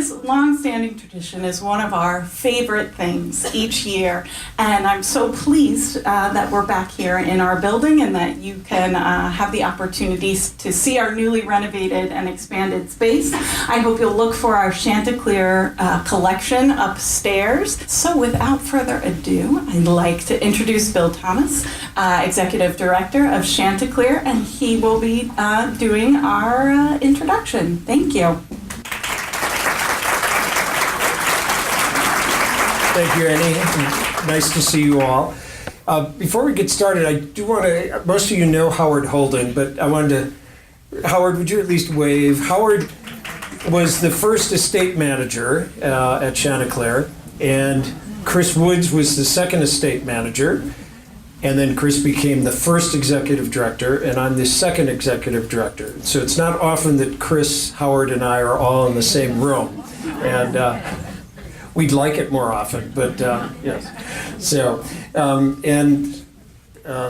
This long-standing tradition is one of our favorite things each year, and I'm so pleased that we're back here in our building and that you can have the opportunities to see our newly renovated and expanded space. I hope you'll look for our Chanticleer collection upstairs. So without further ado, I'd like to introduce Bill Thomas, Executive Director of Chanticleer, and he will be doing our introduction. Thank you. Thank you, Annie. Nice to see you all. Before we get started, I do want to, most of you know Howard Holden, but I wanted to, Howard, would you at least wave? Howard was the first estate manager at Chanticleer, and Chris Woods was the second estate manager, and then Chris became the first executive director, and I'm the second executive director. So it's not often that Chris, Howard, and I are all in the same room, and we'd like it more often, but yes. So,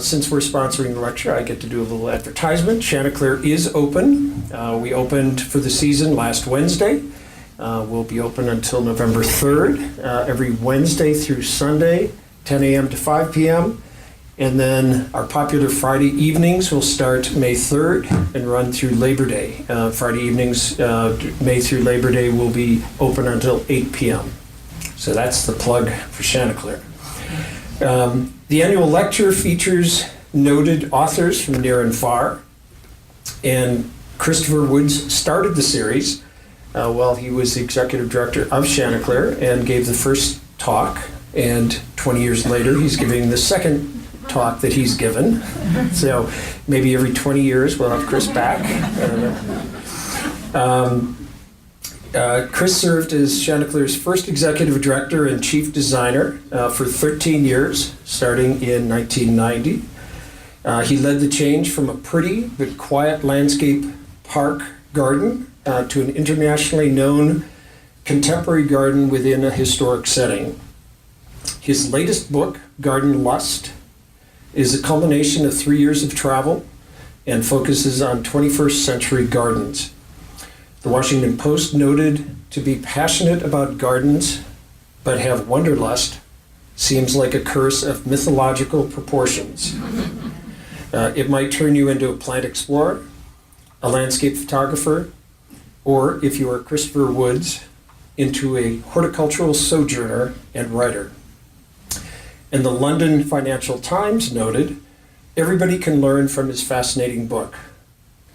since we're sponsoring the lecture, I get to do a little advertisement. Chanticleer is open. We opened for the season last Wednesday. We'll be open until November 3rd, every Wednesday through Sunday, 10 a.m. to 5 p.m. And then our popular Friday evenings will start May 3rd and run through Labor Day. Friday evenings, May through Labor Day, will be open until 8 p.m. So that's the plug for Chanticleer. The annual lecture features noted authors from near and far, and Christopher Woods started the series while he was the executive director of Chanticleer and gave the first talk, and 20 years later he's giving the second talk that he's given. So maybe every 20 years we'll have Chris back. Chris served as Chanticleer's first executive director and chief designer for 13 years, starting in 1990. He led the change from a pretty but quiet landscape park garden to an internationally known contemporary garden within a historic setting. His latest book, Garden Lust, is a culmination of 3 years of travel and focuses on 21st century gardens. The Washington Post noted, to be passionate about gardens but have wanderlust seems like a curse of mythological proportions. It might turn you into a plant explorer, a landscape photographer, or, if you are Christopher Woods, into a horticultural sojourner and writer. And the London Financial Times noted, everybody can learn from his fascinating book.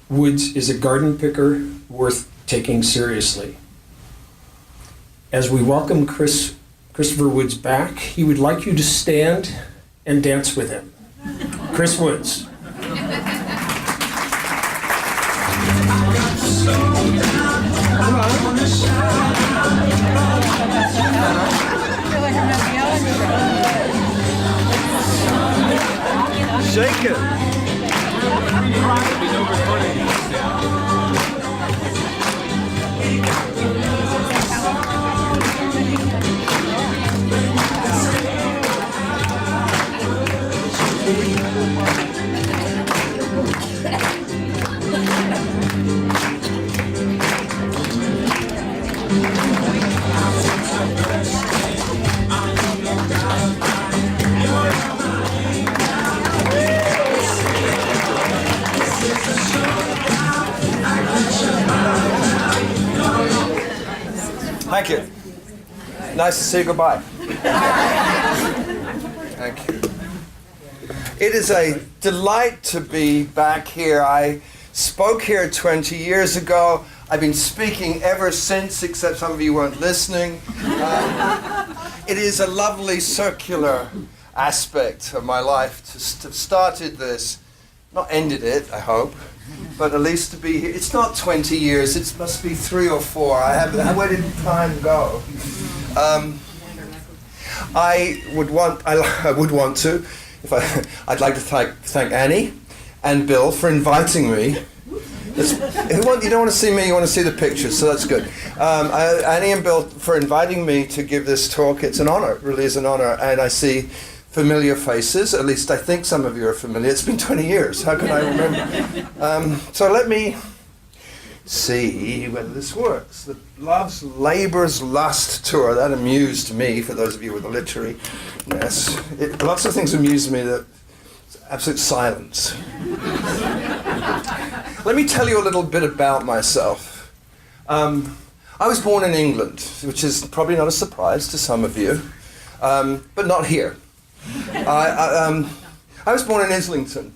Woods is a garden picker worth taking seriously. As we welcome Christopher Woods back, he would like you to stand and dance with him. Chris Woods. Shake it. Thank you. Nice to say goodbye. Thank you. It is a delight to be back here. I spoke here 20 years ago. I've been speaking ever since, except some of you weren't listening. It is a lovely circular aspect of my life to have started this, not ended it, I hope, but at least to be here. It's not 20 years, it must be 3 or 4. Where did time go? I would want to, I'd like to thank Annie and Bill for inviting me. You don't want to see me, you want to see the pictures, so that's good. Annie and Bill for inviting me to give this talk. It's an honor, it really is an honor, and I see familiar faces, at least I think some of you are familiar. It's been 20 years, how can I remember? So let me see whether this works. The Love's Labour's Lust tour, that amused me, for those of you with a literary ness. Lots of things amused me, that absolute silence. Let me tell you a little bit about myself. I was born in England, which is probably not a surprise to some of you, but not here. I was born in Islington,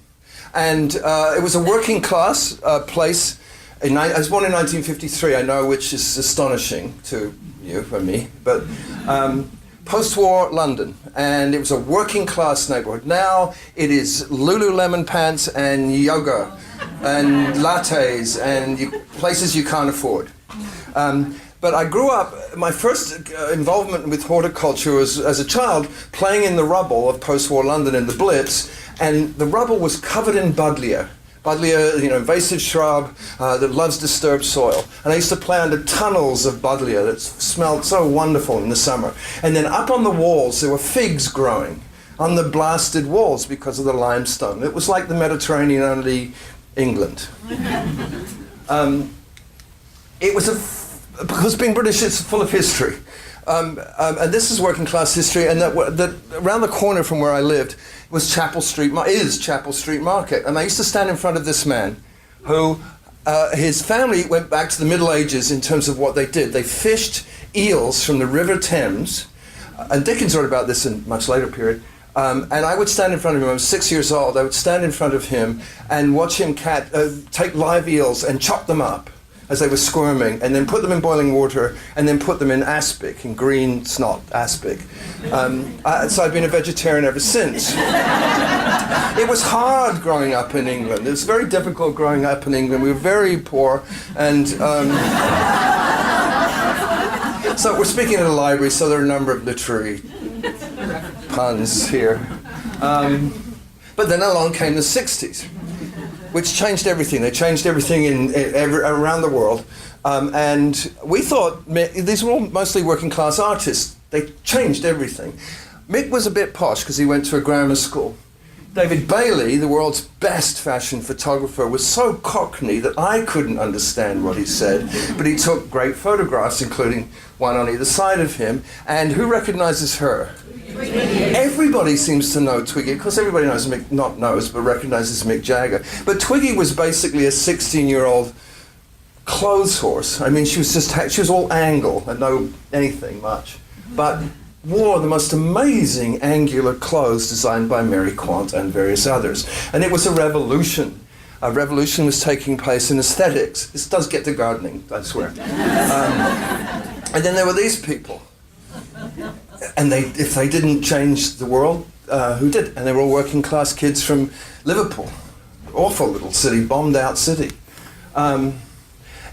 and it was a working class place. I was born in 1953, I know, which is astonishing to you and me, but post-war London, and it was a working class neighborhood. Now it is Lululemon pants and yoga and lattes and places you can't afford. But I grew up, my first involvement with horticulture was as a child playing in the rubble of post-war London in the Blitz, and the rubble was covered in buddleia. Buddleia, invasive shrub that loves disturbed soil. And I used to play under tunnels of buddleia that smelled so wonderful in the summer. And then up on the walls, there were figs growing on the blasted walls because of the limestone. It was like the Mediterranean, only England. It was because being British is full of history. And this is working class history, and that around the corner from where I lived was Chapel Street Market. And I used to stand in front of this man who, his family went back to the Middle Ages in terms of what they did. They fished eels from the River Thames, and Dickens wrote about this in a much later period. And I would stand in front of him. I was 6 years old. I would stand in front of him and watch him take live eels and chop them up as they were squirming, and then put them in boiling water, and then put them in aspic, in green snot aspic. So I've been a vegetarian ever since. It was hard growing up in England. It was very difficult growing up in England. We were very poor, and so we're speaking at a library, so there are a number of literary puns here. But then along came the 60s. Which changed everything. They changed everything around the world. And we thought, these were all mostly working class artists. They changed everything. Mick was a bit posh because he went to a grammar school. David Bailey, the world's best fashion photographer, was so cockney that I couldn't understand what he said, but he took great photographs, including one on either side of him. And who recognizes her? Everybody seems to know Twiggy. Of course, everybody knows Mick, not knows, but recognizes Mick Jagger. But Twiggy was basically a 16-year-old clothes horse. I mean, she was all angle and no anything much, but wore the most amazing angular clothes designed by Mary Quant and various others. And it was a revolution. A revolution was taking place in aesthetics. This does get to gardening, I swear. And then there were these people. And if they didn't change the world, who did? And they were all working class kids from Liverpool. Awful little city, bombed out city. Then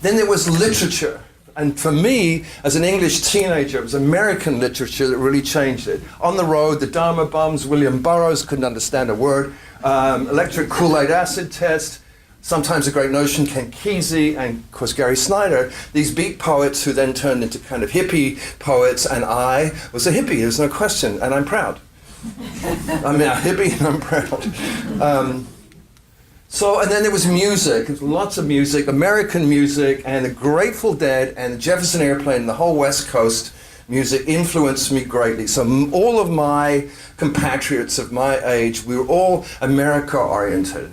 there was literature. And for me, as an English teenager, it was American literature that really changed it. On the Road, the Dharma Bums, William Burroughs, couldn't understand a word. Electric Kool-Aid Acid Test. Sometimes a Great Notion, Ken Kesey, and of course Gary Snyder, these beat poets who then turned into kind of hippie poets, and I was a hippie, there's no question, and I'm proud. I'm a hippie and I'm proud. And then there was music, lots of music, American music, and the Grateful Dead and the Jefferson Airplane and the whole West Coast music influenced me greatly. So all of my compatriots of my age, we were all America-oriented.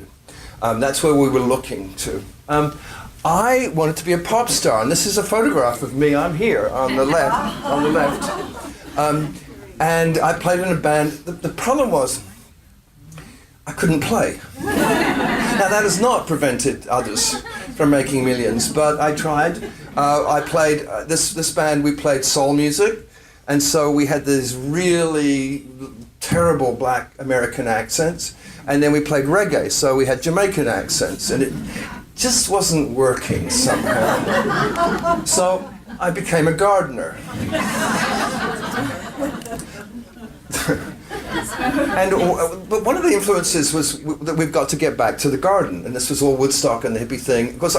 That's where we were looking to. I wanted to be a pop star, and this is a photograph of me. I'm here on the left. And I played in a band. The problem was I couldn't play. Now that has not prevented others from making millions, but I tried. I played this band. We played soul music, and so we had these really terrible black American accents. And then we played reggae, so we had Jamaican accents, and it just wasn't working somehow. So I became a gardener. But one of the influences was that we've got to get back to the garden, and this was all Woodstock and the hippie thing. Because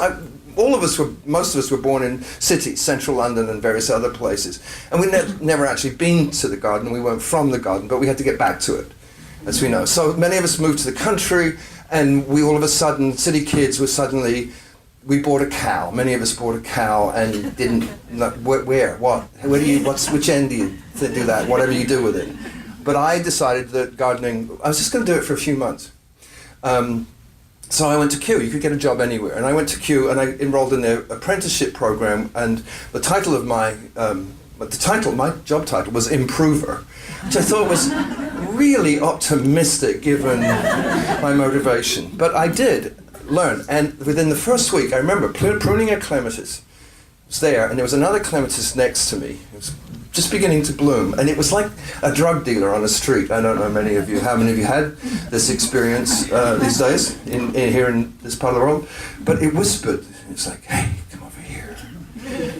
most of us were born in cities, central London and various other places, and we'd never actually been to the garden. We weren't from the garden, but we had to get back to it, as we know. So many of us moved to the country, and we all of a sudden, city kids were suddenly we bought a cow. Many of us bought a cow and didn't know where, what, where do you, which end do you do that, whatever you do with it. But I decided that gardening, I was just going to do it for a few months. So I went to Kew. You could get a job anywhere. And I went to Kew and I enrolled in their apprenticeship program. And the title of my job title was Improver, which I thought was really optimistic given my motivation. But I did learn. And within the first week, I remember pruning a clematis. It was there, and there was another clematist next to me. It was just beginning to bloom, and it was like a drug dealer on the street. I don't know how many of you had this experience these days here in this part of the world, but it whispered. It was like, "Hey, come over here.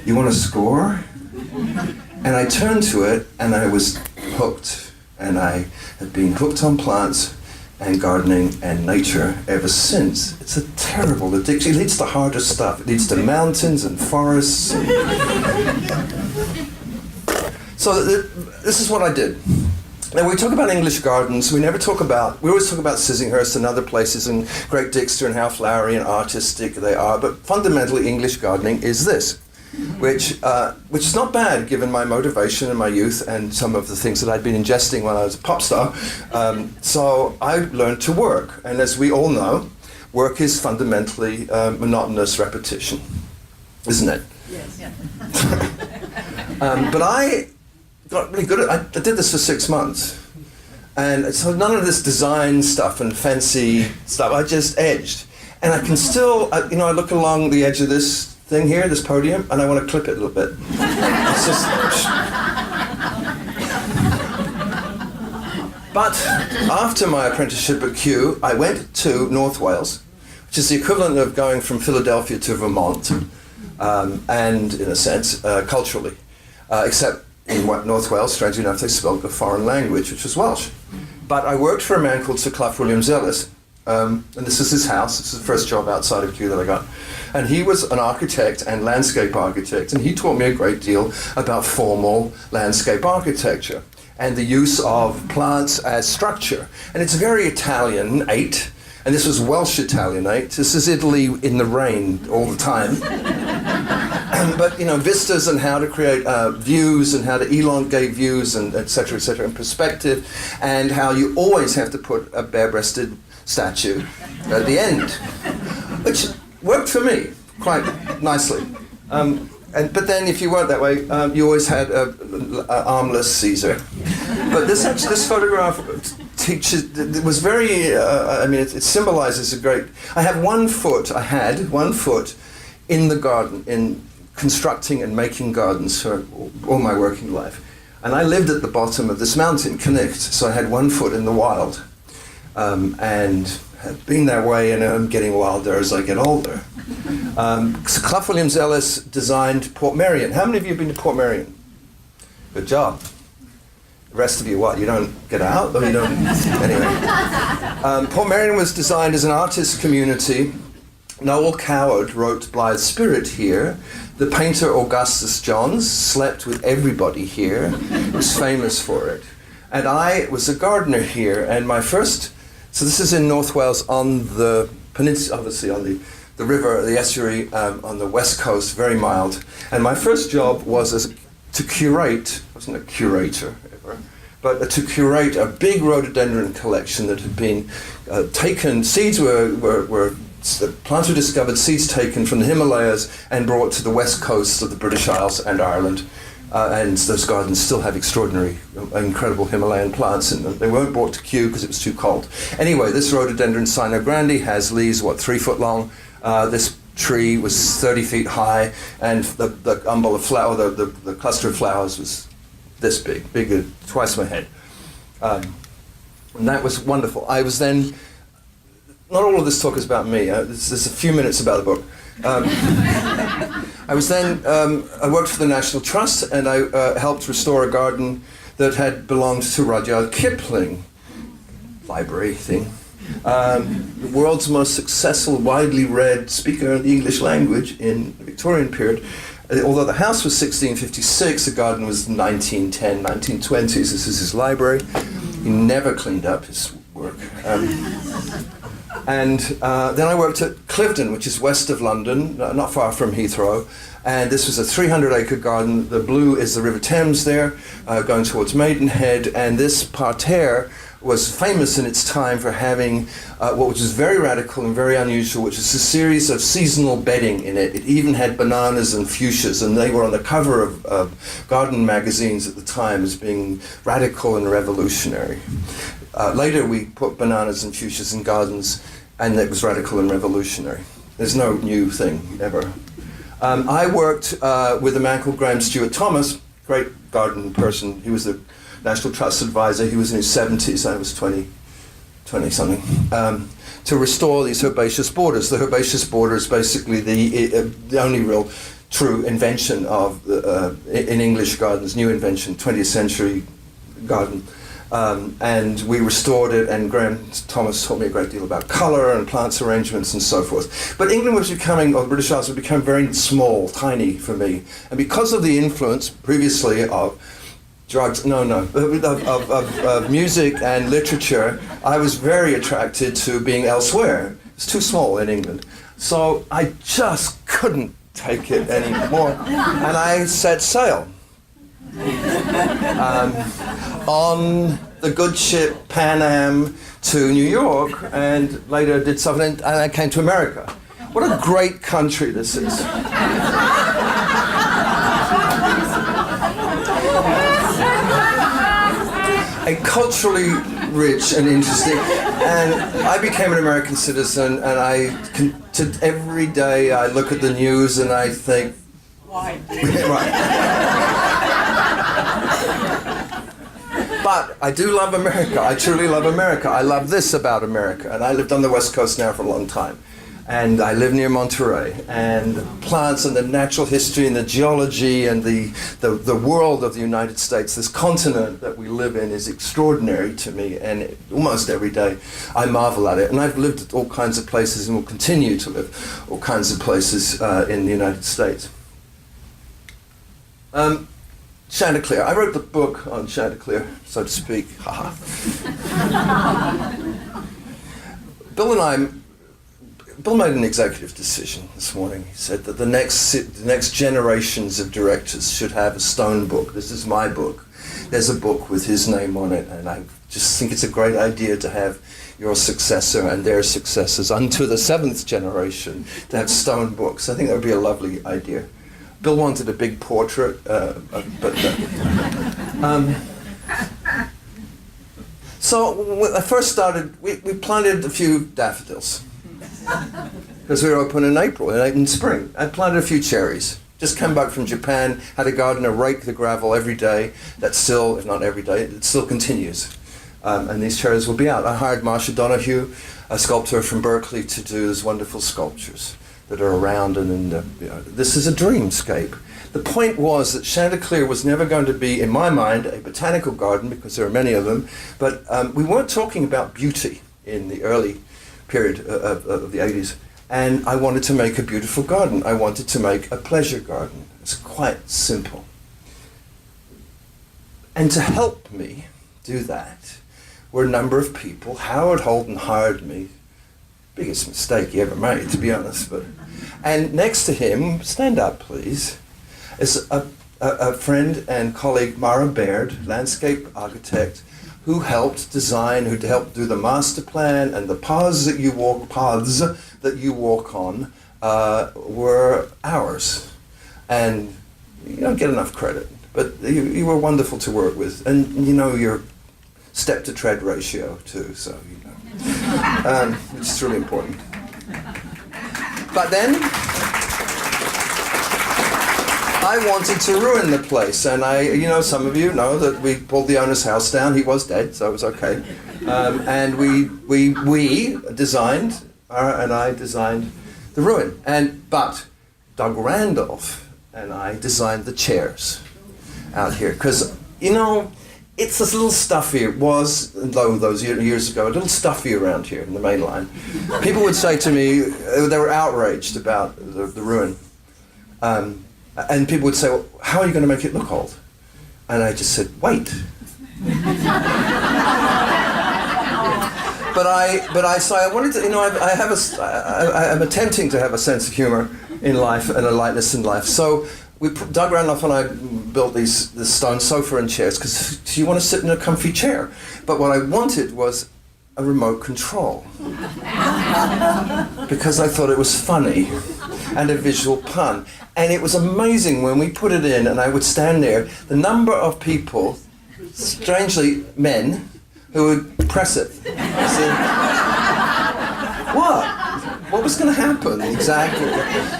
You want to score?" And I turned to it, and I was hooked, and I had been hooked on plants and gardening and nature ever since. It's a terrible addiction. It leads to harder stuff. It leads to mountains and forests. So this is what I did. Now we talk about English gardens. We always talk about Sissinghurst and other places and Great Dixter and how flowery and artistic they are. But fundamentally English gardening is this, which is not bad given my motivation and my youth and some of the things that I'd been ingesting when I was a pop star. So I learned to work. And as we all know, work is fundamentally monotonous repetition, isn't it? Yes. Yeah. But I got really good at it. I did this for 6 months. And so none of this design stuff and fancy stuff, I just edged. And I can still, I look along the edge of this thing here, this podium, and I want to clip it a little bit. It's just... But after my apprenticeship at Kew, I went to North Wales, which is the equivalent of going from Philadelphia to Vermont, and in a sense, culturally. Except in North Wales, strangely enough, they spoke a foreign language, which was Welsh. But I worked for a man called Sir Clough Williams-Ellis, and this is his house. This is the first job outside of Kew that I got. And he was an architect and landscape architect, and he taught me a great deal about formal landscape architecture and the use of plants as structure. And it's very Italianate, and this was Welsh Italianate. This is Italy in the rain all the time. But, vistas and how to create views and how to elongate views and et cetera, and perspective, and how you always have to put a bare-breasted statue at the end, which worked for me quite nicely. But then if you weren't that way, you always had an armless Caesar. But this photograph teaches, it was very, it symbolizes a great, I had one foot in the garden, in constructing and making gardens for all my working life. And I lived at the bottom of this mountain, Connect, so I had 1 foot in the wild. And had been that way, and I'm getting wilder as I get older. So Clough Williams-Ellis designed Port Merion. How many of you have been to Port Merion? Good job. The rest of you, what? You don't get out? Or you don't? Anyway. Port Merion was designed as an artist community. Noel Coward wrote Blithe Spirit here. The painter Augustus Johns slept with everybody here. He was famous for it. And I was a gardener here, and my first... So this is in North Wales on the peninsula, obviously on the river, the estuary, on the west coast, very mild. And my first job was to curate, I wasn't a curator ever, but to curate a big rhododendron collection that had been taken, seeds the plants were discovered, seeds taken from the Himalayas and brought to the west coast of the British Isles and Ireland. And those gardens still have extraordinary, incredible Himalayan plants in them. They weren't brought to Kew because it was too cold. Anyway, this rhododendron Sino Grande has leaves, 3 foot long. This tree was 30 feet high, and the umbel of flower, the cluster of flowers was this big, bigger, twice my head. And that was wonderful. I was then, not all of this talk is about me. There's a few minutes about the book. I was then, I worked for the National Trust, and I helped restore a garden that had belonged to Rudyard Kipling, library thing. The world's most successful, widely read speaker of the English language in the Victorian period. Although the house was 1656, the garden was 1910, 1920s. This is his library. He never cleaned up his work. And then I worked at Cliveden, which is west of London, not far from Heathrow. And this was a 300-acre garden. The blue is the River Thames there, going towards Maidenhead. And this parterre was famous in its time for having what was very radical and very unusual, which is a series of seasonal bedding in it. It even had bananas and fuchsias, and they were on the cover of garden magazines at the time as being radical and revolutionary. Later we put bananas and fuchsias in gardens, and it was radical and revolutionary. There's no new thing, ever. I worked with a man called Graham Stewart Thomas, great garden person. He was the National Trust advisor. He was in his 70s, I was 20-something, to restore these herbaceous borders. The herbaceous border is basically the only real true invention of in English gardens, new invention, 20th century garden. And we restored it, and Graham Thomas taught me a great deal about colour and plants arrangements and so forth. But England was becoming, or the British Isles would become very small, tiny for me. And because of the influence previously of drugs, of music and literature, I was very attracted to being elsewhere. It's too small in England. So I just couldn't take it anymore. And I set sail. On the good ship Pan Am to New York, and later did something, and I came to America. What a great country this is. And culturally rich and interesting. And I became an American citizen, and every day I look at the news and I think, why? Right. But I do love America. I truly love America. I love this about America. And I lived on the West Coast now for a long time. And I live near Monterey. And the plants and the natural history and the geology and the world of the United States, this continent that we live in, is extraordinary to me. And almost every day I marvel at it. And I've lived at all kinds of places and will continue to live all kinds of places in the United States. Chanticleer. I wrote the book on Chanticleer, so to speak. Bill made an executive decision this morning. He said that the next generations of directors should have a stone book. This is my book. There's a book with his name on it, and I just think it's a great idea to have your successor and their successors unto the 7th generation to have stone books. I think that would be a lovely idea. Bill wanted a big portrait, so when I first started, we planted a few daffodils because we were open in April and in spring. I planted a few cherries. Just came back from Japan, had a gardener rake the gravel every day. That's still, if not every day, it still continues. And these cherries will be out. I hired Marcia Donoghue, a sculptor from Berkeley, to do these wonderful sculptures that are around, and this is a dreamscape. The point was that Chanticleer was never going to be, in my mind, a botanical garden, because there are many of them, but we weren't talking about beauty in the early period of the 80s, and I wanted to make a beautiful garden. I wanted to make a pleasure garden. It's quite simple. And to help me do that were a number of people. Howard Holden hired me. Biggest mistake he ever made, to be honest. And next to him, stand up please, is a friend and colleague, Mara Baird, landscape architect, who helped design, who helped do the master plan, and the paths that you walk on were ours. And you don't get enough credit, but you were wonderful to work with, and you know your step to tread ratio too, so you know. Which is really important. But then I wanted to ruin the place, and some of you know that we pulled the owner's house down. He was dead, so it was okay. And we designed, and I designed the ruin. But Doug Randolph and I designed the chairs out here, because it's a little stuffy. It was, though, those years ago, a little stuffy around here in the main line. People would say to me, they were outraged about the ruin. And people would say, well, how are you going to make it look old? And I just said, wait. So I wanted to, I'm attempting to have a sense of humor in life and a lightness in life. So Doug Randolph and I built this stone sofa and chairs because you want to sit in a comfy chair. But what I wanted was a remote control because I thought it was funny and a visual pun. And it was amazing when we put it in and I would stand there, the number of people, strangely men, who would press it. I said, what? What was going to happen exactly?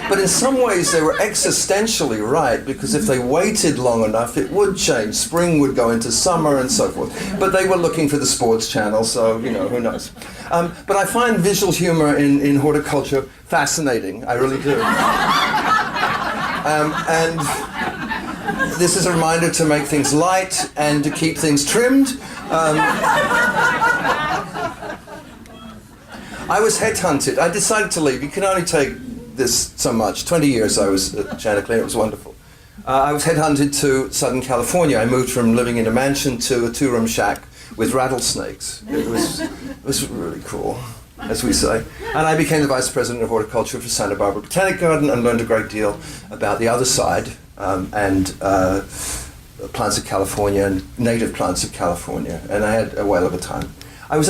But in some ways they were existentially right, because if they waited long enough it would change. Spring would go into summer and so forth. But they were looking for the sports channel, so who knows. But I find visual humor in horticulture fascinating. I really do. And this is a reminder to make things light and to keep things trimmed. I was headhunted. I decided to leave. You can only take this so much. 20 years I was at Chanticleer. It was wonderful. I was headhunted to Southern California. I moved from living in a mansion to a two-room shack with rattlesnakes. It was really cool, as we say. And I became the vice president of horticulture for Santa Barbara Botanic Garden and learned a great deal about the other side and plants of California and native plants of California. And I had a whale of a time. I was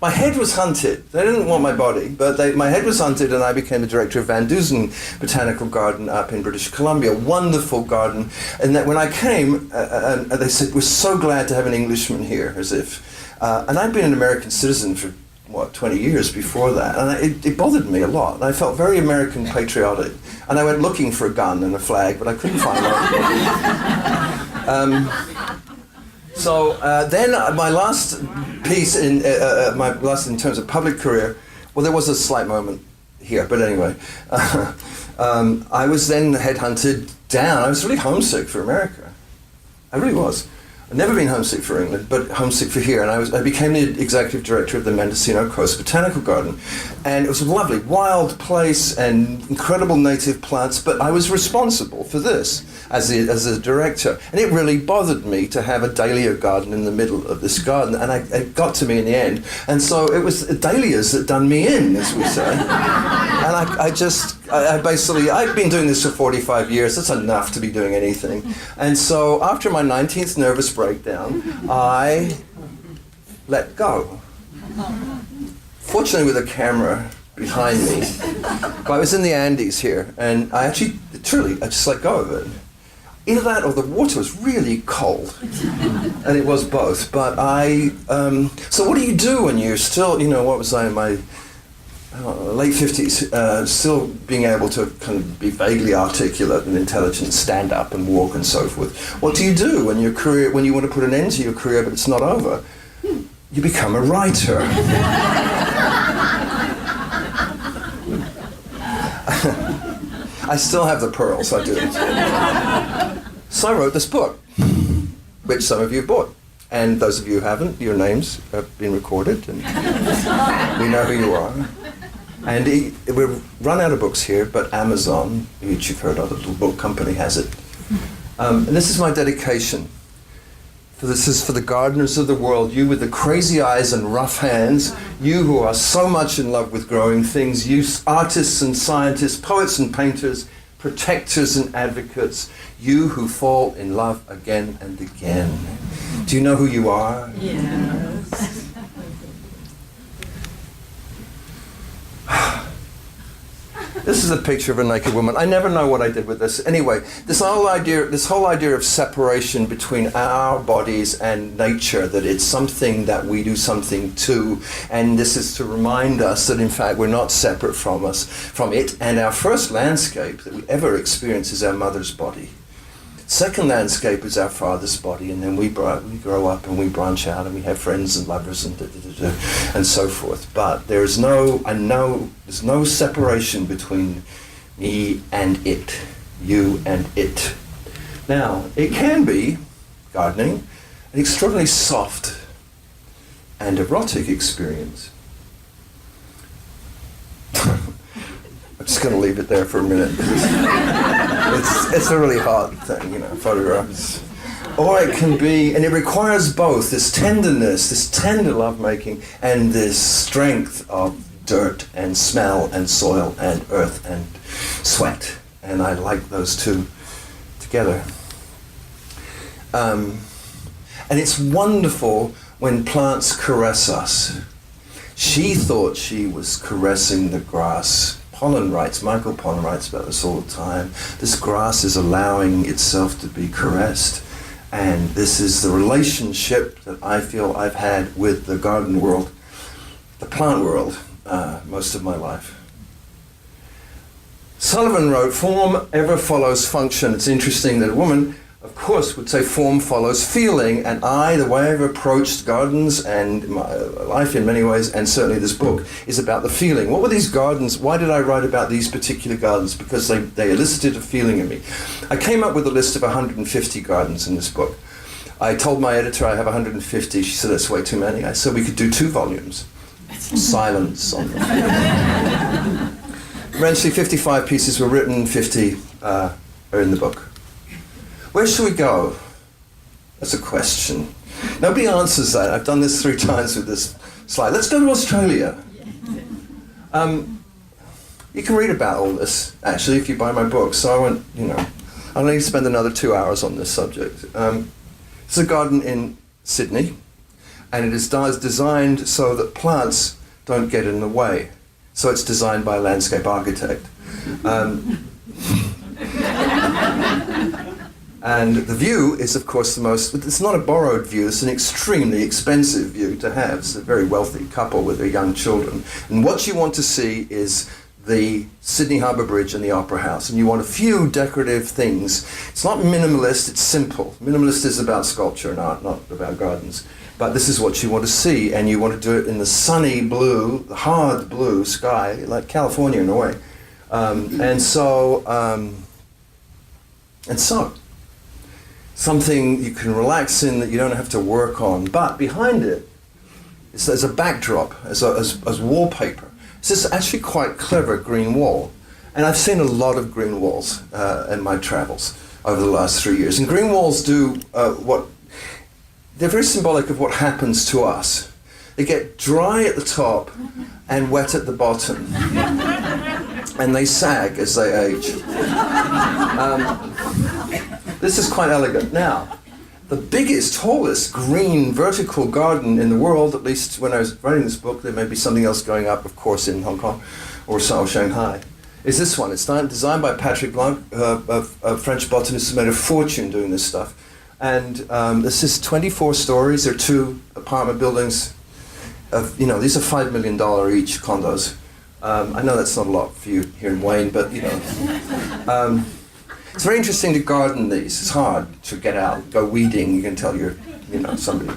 my head was hunted. They didn't want my body, but my head was hunted, and I became the director of Van Dusen Botanical Garden up in British Columbia. Wonderful garden. And that when I came, they said, "We're so glad to have an Englishman here," as if. And I'd been an American citizen for, 20 years before that. And it bothered me a lot. And I felt very American patriotic. And I went looking for a gun and a flag, but I couldn't find one. So then my last piece in terms of public career, well, there was a slight moment here, but anyway, I was then headhunted down. I was really homesick for America. I really was. I'd never been homesick for England, but homesick for here. And I became the executive director of the Mendocino Coast Botanical Garden. And it was a lovely, wild place and incredible native plants, but I was responsible for this as a director. And it really bothered me to have a dahlia garden in the middle of this garden, and it got to me in the end. And so it was dahlias that done me in, as we say. And I've been doing this for 45 years. That's enough to be doing anything. And so after my 19th nervous breakdown, I let go. Fortunately, with a camera behind me. But I was in the Andes here, and I just let go of it. Either that or the water was really cold. And it was both. But so what do you do when you're still, what was I in my late 50s, still being able to kind of be vaguely articulate and intelligent, stand up and walk and so forth? What do you do when you want to put an end to your career but it's not over? You become a writer. I still have the pearls, I do. So I wrote this book, which some of you have bought. And those of you who haven't, your names have been recorded, and we know who you are. And we've run out of books here, but Amazon, which you've heard of, the little book company, has it. And this is my dedication. This is for the gardeners of the world, you with the crazy eyes and rough hands, you who are so much in love with growing things, you artists and scientists, poets and painters, protectors and advocates, you who fall in love again and again. Do you know who you are? Yes. This is a picture of a naked woman. I never know what I did with this. Anyway, this whole idea of separation between our bodies and nature, that it's something that we do something to, and this is to remind us that in fact we're not separate from it, and our first landscape that we ever experience is our mother's body. Second landscape is our father's body, and then we grow up and we branch out and we have friends and lovers and so forth. But there's no separation between me and it, you and it. Now, it can be, gardening, an extraordinarily soft and erotic experience. I'm just going to leave it there for a minute. It's a really hard thing, photographs. or it can be, and it requires both this tenderness, this tender lovemaking, and this strength of dirt and smell and soil and earth and sweat. And I like those two together. And it's wonderful when plants caress us. She thought she was caressing the grass. Michael Pollan writes about this all the time. This grass is allowing itself to be caressed. And this is the relationship that I feel I've had with the garden world, the plant world, most of my life. Sullivan wrote, "Form ever follows function." It's interesting that a woman, of course, would say form follows feeling, and the way I've approached gardens and my life in many ways, and certainly this book, is about the feeling. What were these gardens? Why did I write about these particular gardens? Because they elicited a feeling in me. I came up with a list of 150 gardens in this book. I told my editor I have 150. She said, that's way too many. I said we could do 2 volumes. Silence on them. Eventually 55 pieces were written, 50 are in the book. Where should we go? That's a question. Nobody answers that. I've done this 3 times with this slide. Let's go to Australia. You can read about all this, actually, if you buy my book. So I won't, I'll only spend another 2 hours on this subject. It's a garden in Sydney, and it is designed so that plants don't get in the way. So it's designed by a landscape architect. And the view is, of course, it's not a borrowed view, it's an extremely expensive view to have. It's a very wealthy couple with their young children. And what you want to see is the Sydney Harbour Bridge and the Opera House. And you want a few decorative things. It's not minimalist, it's simple. Minimalist is about sculpture and art, not about gardens. But this is what you want to see, and you want to do it in the sunny blue, the hard blue sky, like California in a way. And so, something you can relax in that you don't have to work on. But behind it, there's a backdrop, as wallpaper. It's this actually quite clever green wall. And I've seen a lot of green walls in my travels over the last 3 years. And green walls do they're very symbolic of what happens to us. They get dry at the top and wet at the bottom. And they sag as they age. This is quite elegant. Now, the biggest, tallest green vertical garden in the world, at least when I was writing this book, there may be something else going up, of course, in Hong Kong or Shanghai, is this one. It's designed by Patrick Blanc, a French botanist who made a fortune doing this stuff. And this is 24 stories. There are 2 apartment buildings. These are $5 million each condos. I know that's not a lot for you here in Wayne, but it's very interesting to garden these. It's hard to get out, go weeding. You can tell you're, somebody.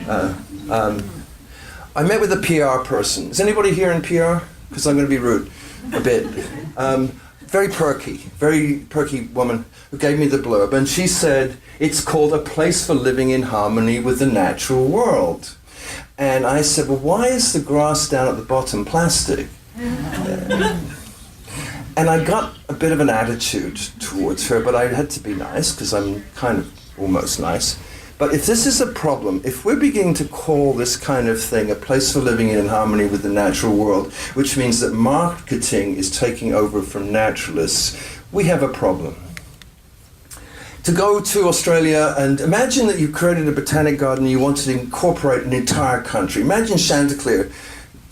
I met with a PR person. Is anybody here in PR? Because I'm going to be rude a bit. Very perky woman who gave me the blurb, and she said, it's called A Place for Living in Harmony with the Natural World. And I said, well, why is the grass down at the bottom plastic? And I got a bit of an attitude towards her, but I had to be nice, because I'm kind of almost nice. But if this is a problem, if we're beginning to call this kind of thing a place for living in harmony with the natural world, which means that marketing is taking over from naturalists, we have a problem. To go to Australia and imagine that you created a botanic garden and you wanted to incorporate an entire country. Imagine Chanticleer,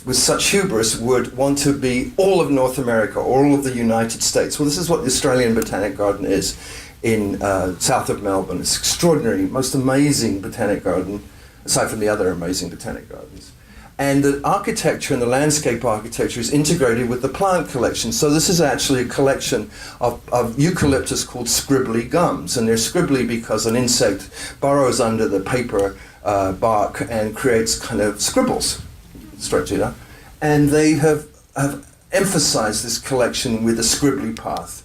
with such hubris, would want to be all of North America, all of the United States. Well, this is what the Australian Botanic Garden is in south of Melbourne. It's extraordinary, most amazing botanic garden, aside from the other amazing botanic gardens. And the architecture and the landscape architecture is integrated with the plant collection. So this is actually a collection of eucalyptus called scribbly gums. And they're scribbly because an insect burrows under the paper bark and creates kind of scribbles. Stretch it out. And they have emphasized this collection with a scribbly path.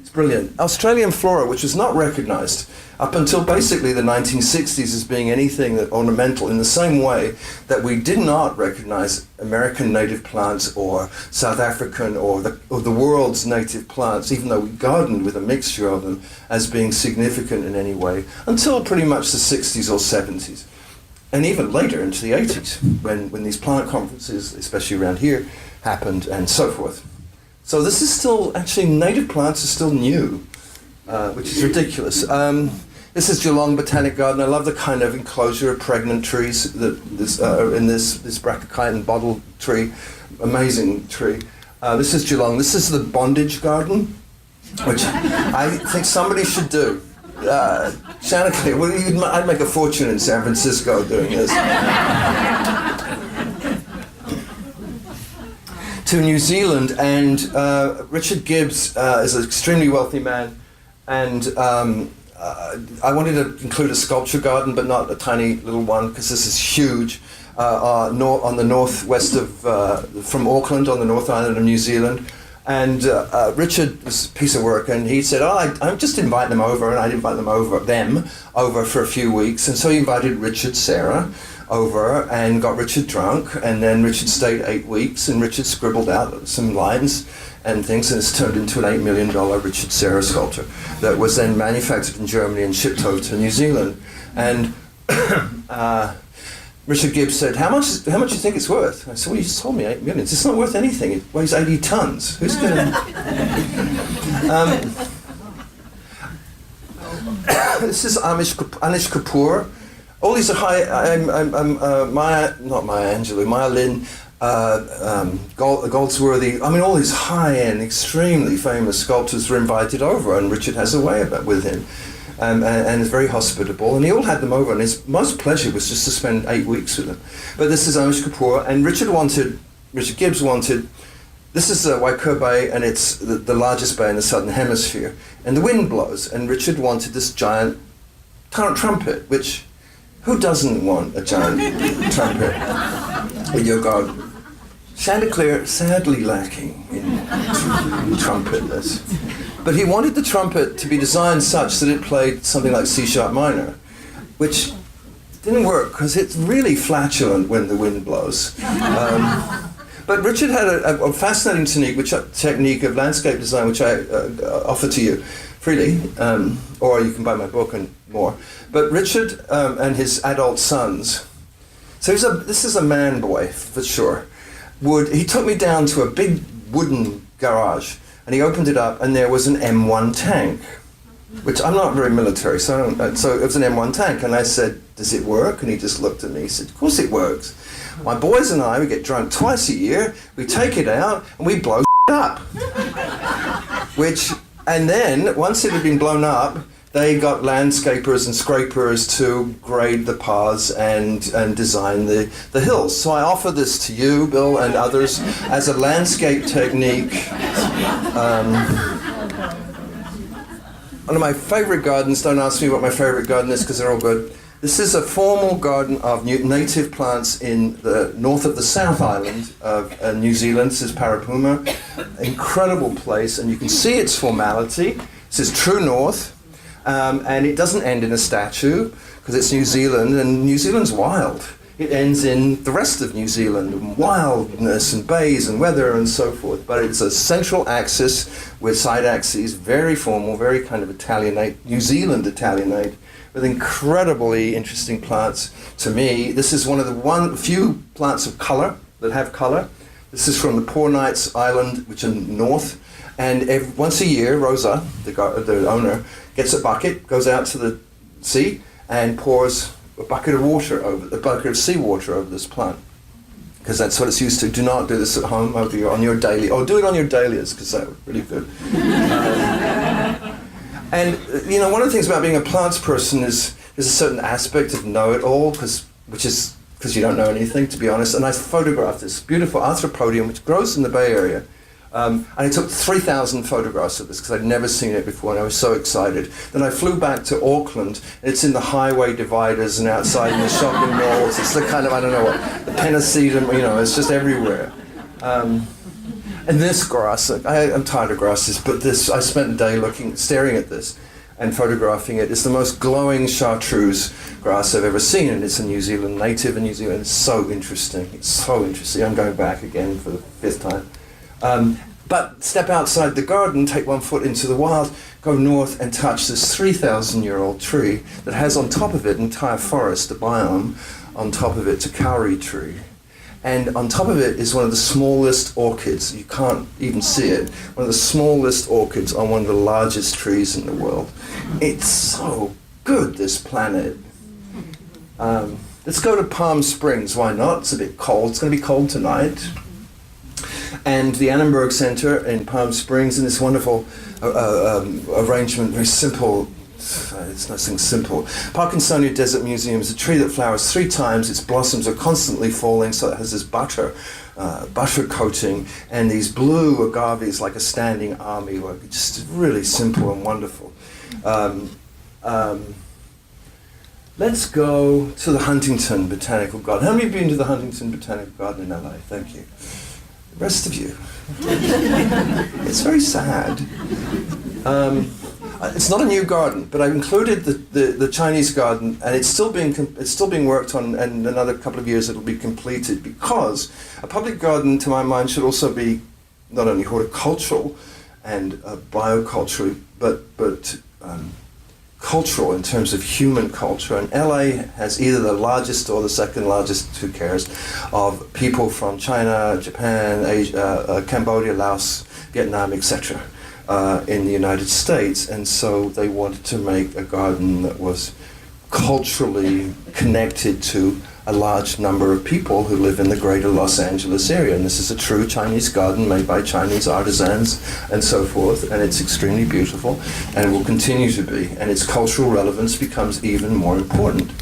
It's brilliant. Australian flora, which was not recognized up until basically the 1960s as being anything that ornamental, in the same way that we did not recognize American native plants or South African or the world's native plants, even though we gardened with a mixture of them, as being significant in any way, until pretty much the 60s or 70s. And even later into the 80s, when these plant conferences, especially around here, happened and so forth. So this is still, actually native plants are still new, which is ridiculous. This is Geelong Botanic Garden. I love the kind of enclosure of pregnant trees that in this brachychiton bottle tree, amazing tree. This is Geelong. This is the bondage garden, which I think somebody should do. Chanticleer, well, I'd make a fortune in San Francisco doing this. To New Zealand, and Richard Gibbs is an extremely wealthy man, and I wanted to include a sculpture garden, but not a tiny little one, because this is huge, on the northwest of, from Auckland, on the North Island of New Zealand. And Richard was a piece of work, and he said, I'm just inviting them over, and I'd invite them over for a few weeks. And so he invited Richard, Sarah, over and got Richard drunk, and then Richard stayed 8 weeks, and Richard scribbled out some lines and things, and it's turned into an $8 million Richard Serra sculpture that was then manufactured in Germany and shipped over to New Zealand. And Richard Gibbs said, how much do you think it's worth? I said, well, you just told me $8 million. It's not worth anything. It weighs 80 tons. Who's going to... This is Anish Kapoor. All these are Maya Angelou, Goldsworthy. I mean, all these high-end, extremely famous sculptors were invited over, and Richard has a way about with him, and is very hospitable. And he all had them over, and his most pleasure was just to spend 8 weeks with them. But this is Anish Kapoor, and Richard Gibbs wanted. This is Waikure Bay, and it's the largest bay in the southern hemisphere. And the wind blows, and Richard wanted this giant trumpet, which. Who doesn't want a giant trumpet in your garden? Chanticleer sadly lacking in trumpetness. But he wanted the trumpet to be designed such that it played something like C sharp minor, which didn't work because it's really flatulent when the wind blows. But Richard had a fascinating technique of landscape design, which I offer to you freely, or you can buy my book and more. But Richard and his adult sons, so this is a man boy for sure. He took me down to a big wooden garage, and he opened it up, and there was an M1 tank, which I'm not very military, so it was an M1 tank, and I said, does it work? And he just looked at me, he said, of course it works. My boys and I, we get drunk twice a year, we take it out, and we blow up. And then, once it had been blown up, they got landscapers and scrapers to grade the paths and design the hills. So I offer this to you, Bill, and others as a landscape technique. One of my favorite gardens, don't ask me what my favorite garden is because they're all good. This is a formal garden of native plants in the north of the South Island of New Zealand. This is Parapuma, incredible place, and you can see its formality. This is true north, and it doesn't end in a statue because it's New Zealand, and New Zealand's wild. It ends in the rest of New Zealand, and wildness and bays and weather and so forth. But it's a central axis with side axes, very formal, very kind of Italianate, New Zealand Italianate, with incredibly interesting plants. To me, this is one of the few plants of color that have color. This is from the Poor Knights Island, which is north. And once a year, Rosa, the owner, gets a bucket, goes out to the sea, and pours a bucket of seawater over this plant. Because that's what it's used to. Do not do this at home on your daily, or do it on your dahlias, because they're really good. And one of the things about being a plants person is there's a certain aspect of know-it-all, which is because you don't know anything, to be honest. And I photographed this beautiful arthropodium, which grows in the Bay Area. And I took 3,000 photographs of this because I'd never seen it before, and I was so excited. Then I flew back to Auckland. It's in the highway dividers and outside in the shopping malls. It's the kind of, I don't know what, the Pennisetum, it's just everywhere. And this grass, I'm tired of grasses, but this, I spent a day staring at this and photographing it. It's the most glowing chartreuse grass I've ever seen, and it's a New Zealand native in New Zealand. It's so interesting. It's so interesting. I'm going back again for the 5th time. But step outside the garden, take 1 foot into the wild, go north and touch this 3,000-year-old tree that has on top of it an entire forest, a biome. On top of it's a kauri tree. And on top of it is one of the smallest orchids. You can't even see it. One of the smallest orchids on one of the largest trees in the world. It's so good, this planet. Let's go to Palm Springs. Why not? It's a bit cold. It's going to be cold tonight. And the Annenberg Center in Palm Springs, and this wonderful arrangement, very simple. It's nothing simple. Parkinsonia Desert Museum is a tree that flowers 3 times. Its blossoms are constantly falling, so it has this butter coating, and these blue agaves like a standing army. Just really simple and wonderful. Let's go to the Huntington Botanical Garden. How many have been to the Huntington Botanical Garden in LA? Thank you. The rest of you. It's very sad. It's not a new garden, but I've included the Chinese garden, and it's still being worked on, and in another couple of years it'll be completed, because a public garden, to my mind, should also be not only horticultural and biocultural, but cultural in terms of human culture. And LA has either the largest or the second largest, who cares, of people from China, Japan, Asia, Cambodia, Laos, Vietnam, etc. In the United States, and so they wanted to make a garden that was culturally connected to a large number of people who live in the greater Los Angeles area. And this is a true Chinese garden made by Chinese artisans and so forth, and it's extremely beautiful and will continue to be, and its cultural relevance becomes even more important.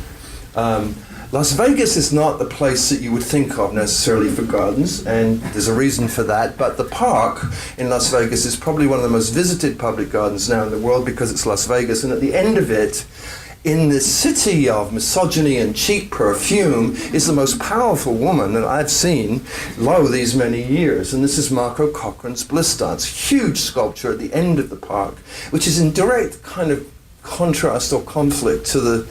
Las Vegas is not the place that you would think of necessarily for gardens, and there's a reason for that, but the park in Las Vegas is probably one of the most visited public gardens now in the world, because it's Las Vegas, and at the end of it, in this city of misogyny and cheap perfume, is the most powerful woman that I've seen, these many years, and this is Marco Cochrane's Bliss Dance, huge sculpture at the end of the park, which is in direct kind of contrast or conflict to the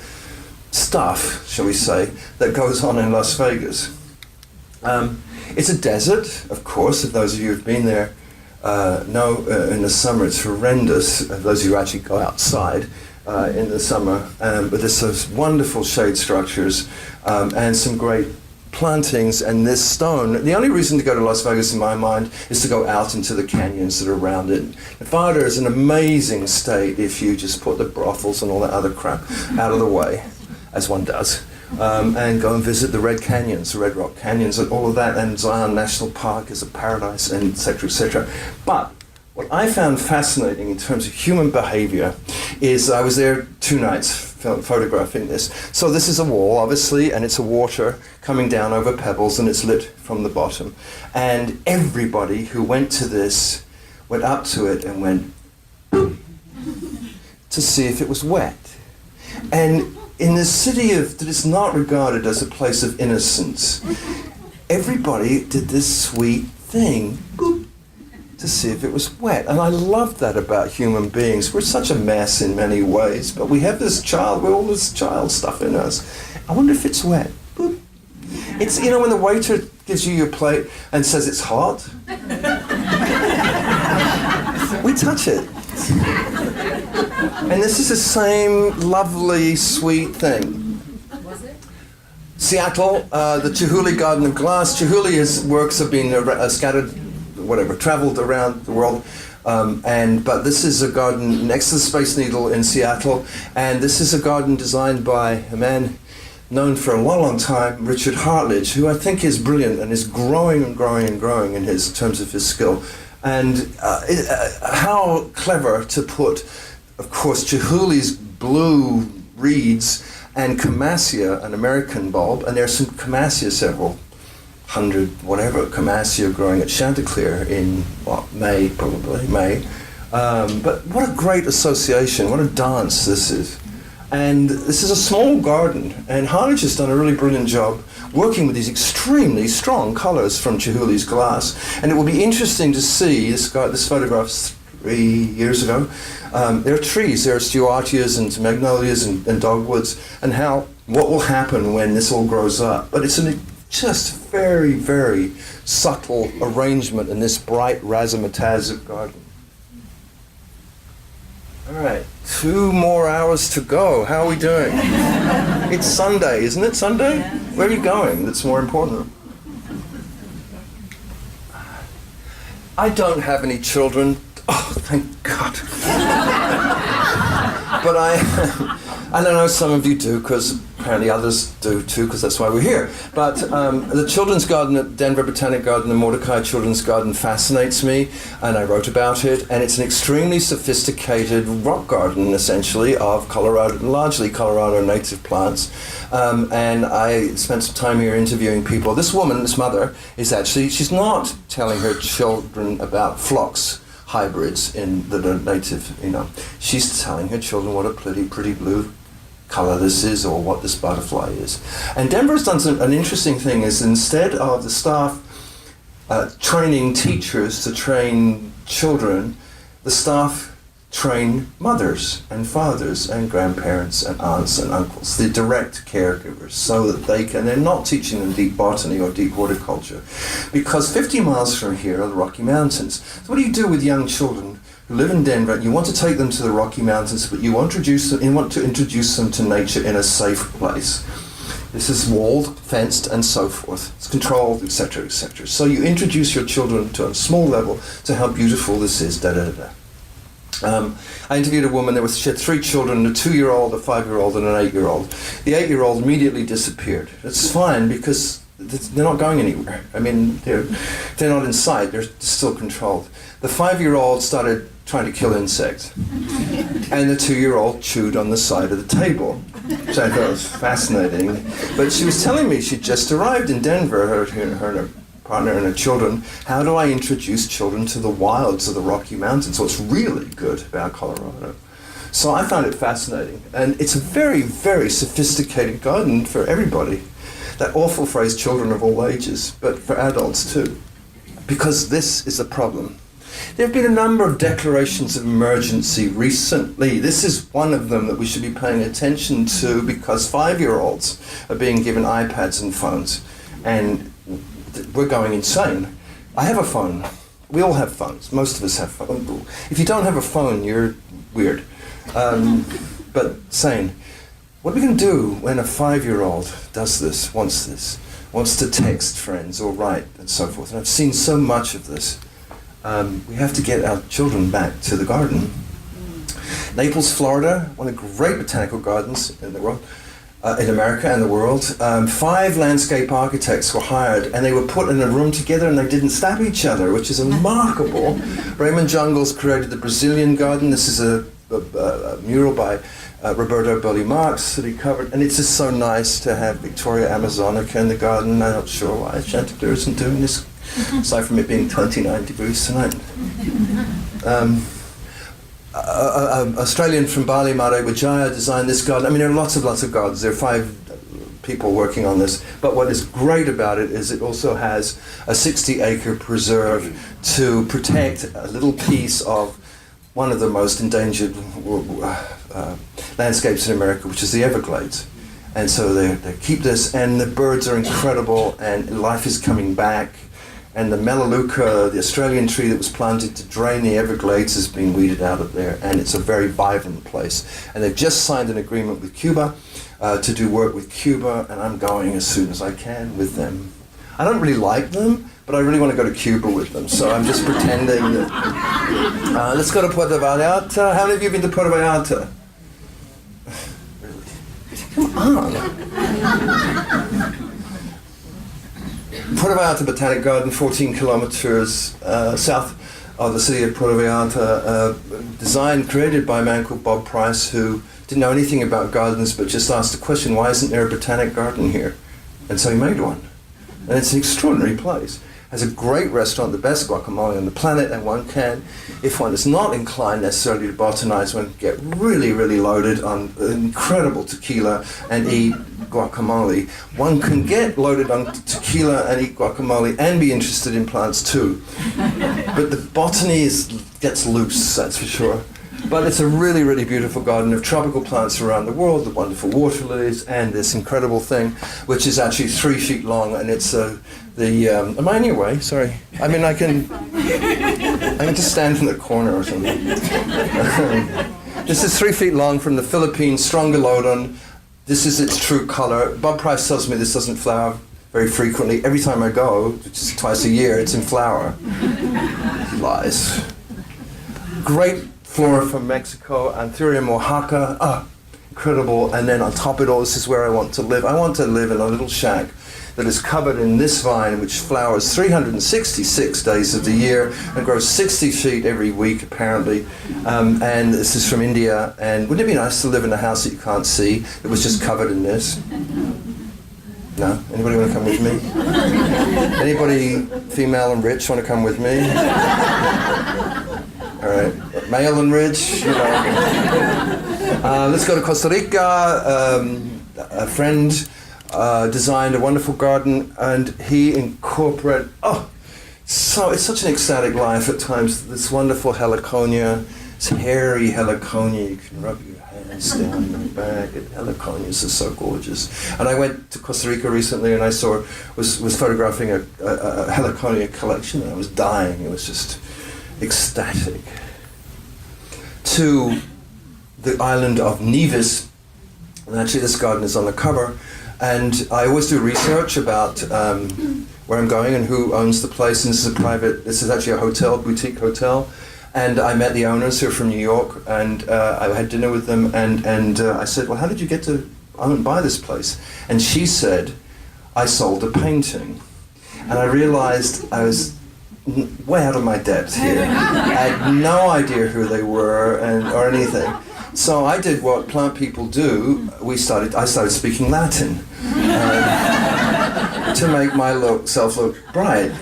stuff, shall we say, that goes on in Las Vegas. It's a desert, of course, if those of you who've been there know in the summer it's horrendous, those of you who actually go outside in the summer, but there's those wonderful shade structures and some great plantings, and this stone. The only reason to go to Las Vegas in my mind is to go out into the canyons that are around it. Nevada is an amazing state if you just put the brothels and all that other crap out of the way, as one does, and go and visit the Red Canyons, the Red Rock Canyons, and all of that, and Zion National Park is a paradise, and et cetera, et cetera. But what I found fascinating in terms of human behavior is, I was there 2 nights photographing this. So this is a wall, obviously, and it's a water coming down over pebbles, and it's lit from the bottom. And everybody who went to this went up to it and went to see if it was wet. And in this city that is not regarded as a place of innocence, everybody did this sweet thing, boop, to see if it was wet. And I love that about human beings. We're such a mess in many ways, but we have this all this child stuff in us. I wonder if it's wet. Boop. It's, when the waiter gives you your plate and says it's hot, we touch it. And this is the same lovely, sweet thing. Was it? Seattle, the Chihuly Garden of Glass. Chihuly's works have been scattered, traveled around the world. But this is a garden next to the Space Needle in Seattle. And this is a garden designed by a man known for a long, long time, Richard Hartledge, who I think is brilliant and is growing and growing and growing in terms of his skill. And how clever to put, of course, Chihuly's blue reeds and Camassia, an American bulb, and there's some Camassia, several hundred, Camassia growing at Chanticleer in, May. But what a great association, what a dance this is. And this is a small garden, and Harnage has done a really brilliant job working with these extremely strong colours from Chihuly's glass. And it will be interesting to see this photograph's 3 years ago. There are trees, there are stewartias and magnolias and dogwoods, and what will happen when this all grows up. But it's just very, very subtle arrangement in this bright razzmatazz of garden. All right, 2 more hours to go. How are we doing? It's Sunday, isn't it? Sunday? Where are you going? That's more important. I don't have any children. Oh, thank God. But I don't know, some of you do, because apparently others do too, because that's why we're here. But the children's garden at Denver Botanic Garden, the Mordecai Children's Garden, fascinates me, and I wrote about it. And it's an extremely sophisticated rock garden, essentially, of Colorado, largely Colorado native plants. And I spent some time here interviewing people. This woman, this mother, she's not telling her children about phlox hybrids in the native, She's telling her children what a pretty blue color this is, or what this butterfly is. And Denver's done an interesting thing, is instead of the staff training teachers to train children, the staff train mothers and fathers and grandparents and aunts and uncles, the direct caregivers, so that they're not teaching them deep botany or deep horticulture. Because 50 miles from here are the Rocky Mountains. So what do you do with young children who live in Denver? You want to take them to the Rocky Mountains, but you want to introduce them to nature in a safe place. This is walled, fenced, and so forth. It's controlled, etc., etc. So you introduce your children to a small level to how beautiful this is, da-da-da-da. I interviewed a woman, she had 3 children, a 2-year-old, a 5-year-old, and an 8-year-old. The 8-year-old immediately disappeared. It's fine, because they're not going anywhere. I mean, they're not in sight, they're still controlled. The 5-year-old started trying to kill insects, and the 2-year-old chewed on the side of the table, which I thought was fascinating. But she was telling me she'd just arrived in Denver, her and her partner and her children. How do I introduce children to the wilds of the Rocky Mountains? What's really good about Colorado? So I found it fascinating. And it's a very, very sophisticated garden for everybody. That awful phrase, children of all ages, but for adults too. Because this is a problem. There have been a number of declarations of emergency recently. This is one of them that we should be paying attention to, because 5-year-olds are being given iPads and phones. And we're going insane. I have a phone. We all have phones. Most of us have phones. If you don't have a phone, you're weird. But sane. What are we going to do when a 5-year-old does this, wants to text friends or write and so forth? And I've seen so much of this. We have to get our children back to the garden. Naples, Florida, one of the great botanical gardens in the world. In America and the world, 5 landscape architects were hired, and they were put in a room together, and they didn't stab each other, which is remarkable. Raymond Jungles created the Brazilian garden. This is a mural by Roberto Bully Marx that he covered, and it's just so nice to have Victoria Amazonica in the garden. I'm not sure why Chanticleer isn't doing this, aside from it being 29 degrees tonight. Australian from Bali, Mare Wijaya, designed this garden. I mean, there are lots of gardens. There are 5 people working on this. But what is great about it is it also has a 60-acre preserve to protect a little piece of one of the most endangered landscapes in America, which is the Everglades. And so they keep this, and the birds are incredible, and life is coming back. And the Melaleuca, the Australian tree that was planted to drain the Everglades, has been weeded out of there, and it's a very vibrant place. And they've just signed an agreement with Cuba to do work with Cuba, and I'm going as soon as I can with them. I don't really like them, but I really want to go to Cuba with them, so I'm just pretending that... let's go to Puerto Vallarta. How many of you have been to Puerto Vallarta? Really? Come on. Puerto Vallarta Botanic Garden, 14 kilometers south of the city of Puerto Vallarta, designed, created by a man called Bob Price, who didn't know anything about gardens, but just asked the question, why isn't there a botanic garden here? And so he made one. And it's an extraordinary place. has a great restaurant, the best guacamole on the planet, and one can, if one is not inclined necessarily to botanize, one can get really, really loaded on incredible tequila and eat guacamole. One can get loaded on tequila and eat guacamole and be interested in plants too. But the botany gets loose, that's for sure. But it's a really, really beautiful garden of tropical plants around the world, the wonderful water lilies, and this incredible thing, which is actually 3 feet long, and it's am I in your way? Sorry. I mean, I can just stand in the corner or something. This is 3 feet long from the Philippines, Strongylodon. This is its true color. Bob Price tells me this doesn't flower very frequently. Every time I go, which is twice a year, it's in flower. He lies. Great flora from Mexico, Anthurium oaxaca, incredible. And then on top of it all, this is where I want to live. I want to live in a little shack that is covered in this vine, which flowers 366 days of the year and grows 60 feet every week, apparently. And this is from India. And wouldn't it be nice to live in a house that you can't see that was just covered in this? No? Anybody want to come with me? Anybody female and rich want to come with me? All right, male and rich, you know. Let's go to Costa Rica. A friend designed a wonderful garden, and he incorporated, so it's such an ecstatic life at times, this wonderful heliconia, this hairy heliconia. You can rub your hands down your back, and heliconias are so gorgeous. And I went to Costa Rica recently, and I was photographing a heliconia collection, and I was dying. It was just ecstatic. To the island of Nevis, and actually this garden is on the cover, and I always do research about where I'm going and who owns the place, and this is actually a hotel, boutique hotel, and I met the owners who are from New York, and I had dinner with them, and I said, well, how did you get to buy this place? And she said, I sold a painting. And I realized I was way out of my depth here. I had no idea who they were or anything. So I did what plant people do. I started speaking Latin to make myself look bright.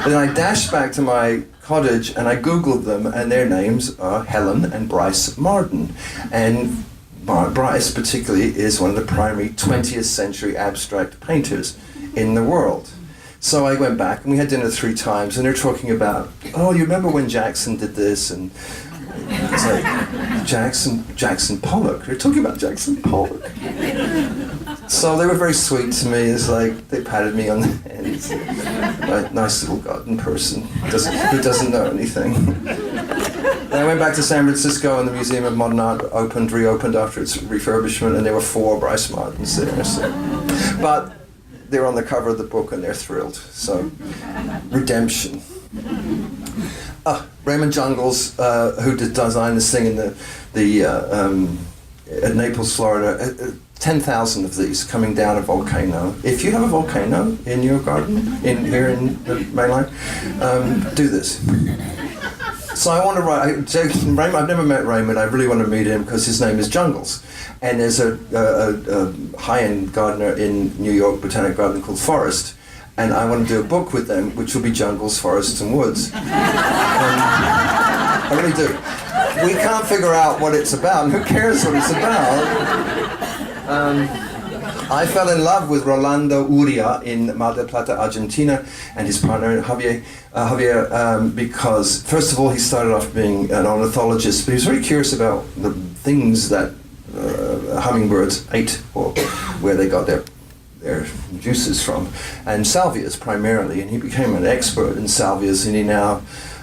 Then I dashed back to my cottage and I Googled them, and their names are Helen and Bryce Marden. And Bryce particularly is one of the primary 20th century abstract painters in the world. So I went back and we had dinner 3 times, and they're talking about, you remember when Jackson did this? And it's like, Jackson Pollock. They're talking about Jackson Pollock. So they were very sweet to me. It's like they patted me on the head. It's a nice little garden person who doesn't know anything. And I went back to San Francisco, and the Museum of Modern Art reopened after its refurbishment, and there were 4 Bryce Martins there. So. But they're on the cover of the book, and they're thrilled. So, redemption. Raymond Jungles, who designed this thing in at Naples, Florida. 10,000 of these coming down a volcano. If you have a volcano in your garden, here in the mainland, do this. So I want to write. Raymond, I've never met Raymond. I really want to meet him because his name is Jungles. And there's a high-end gardener in New York, Botanic Garden, called Forest. And I want to do a book with them, which will be Jungles, Forests, and Woods. I really do. We can't figure out what it's about, and who cares what it's about? I fell in love with Rolando Uria in Mar del Plata, Argentina, and his partner Javier, because first of all he started off being an ornithologist, but he was very curious about the things that hummingbirds ate, or where they got their juices from, and salvias primarily, and he became an expert in salvias, and he now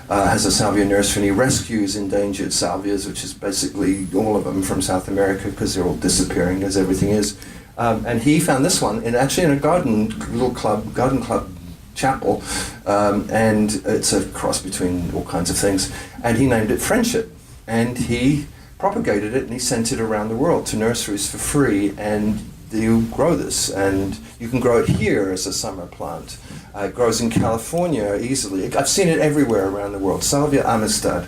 has a salvia nursery, and he rescues endangered salvias, which is basically all of them from South America, because they're all disappearing, as everything is. And he found this one in a garden club chapel, and it's a cross between all kinds of things. And he named it Friendship, and he propagated it, and he sent it around the world to nurseries for free. And you grow this, and you can grow it here as a summer plant. It grows in California easily. I've seen it everywhere around the world. Salvia amistad.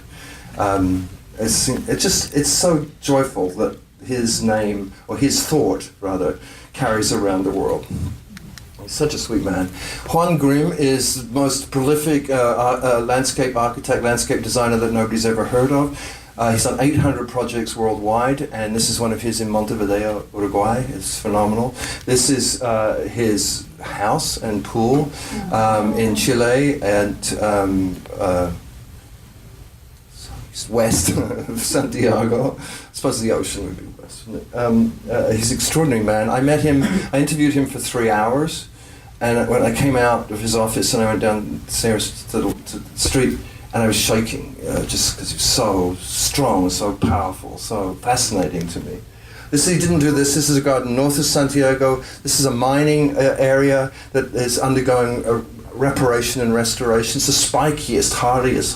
It's so joyful that his name, or his thought rather, carries around the world. He's such a sweet man. Juan Grimm is the most prolific landscape architect, landscape designer that nobody's ever heard of. He's done 800 projects worldwide, and this is one of his in Montevideo, Uruguay. It's phenomenal. This is his house and pool in Chile and west of Santiago. I suppose the ocean would be west, wouldn't it? He's an extraordinary man. I met him, I interviewed him for 3 hours, and when I came out of his office and I went downstairs to the street, and I was shaking, just because he was so strong, so powerful, so fascinating to me. He didn't do this. This is a garden north of Santiago. This is a mining area that is undergoing a reparation and restoration. It's the spikiest,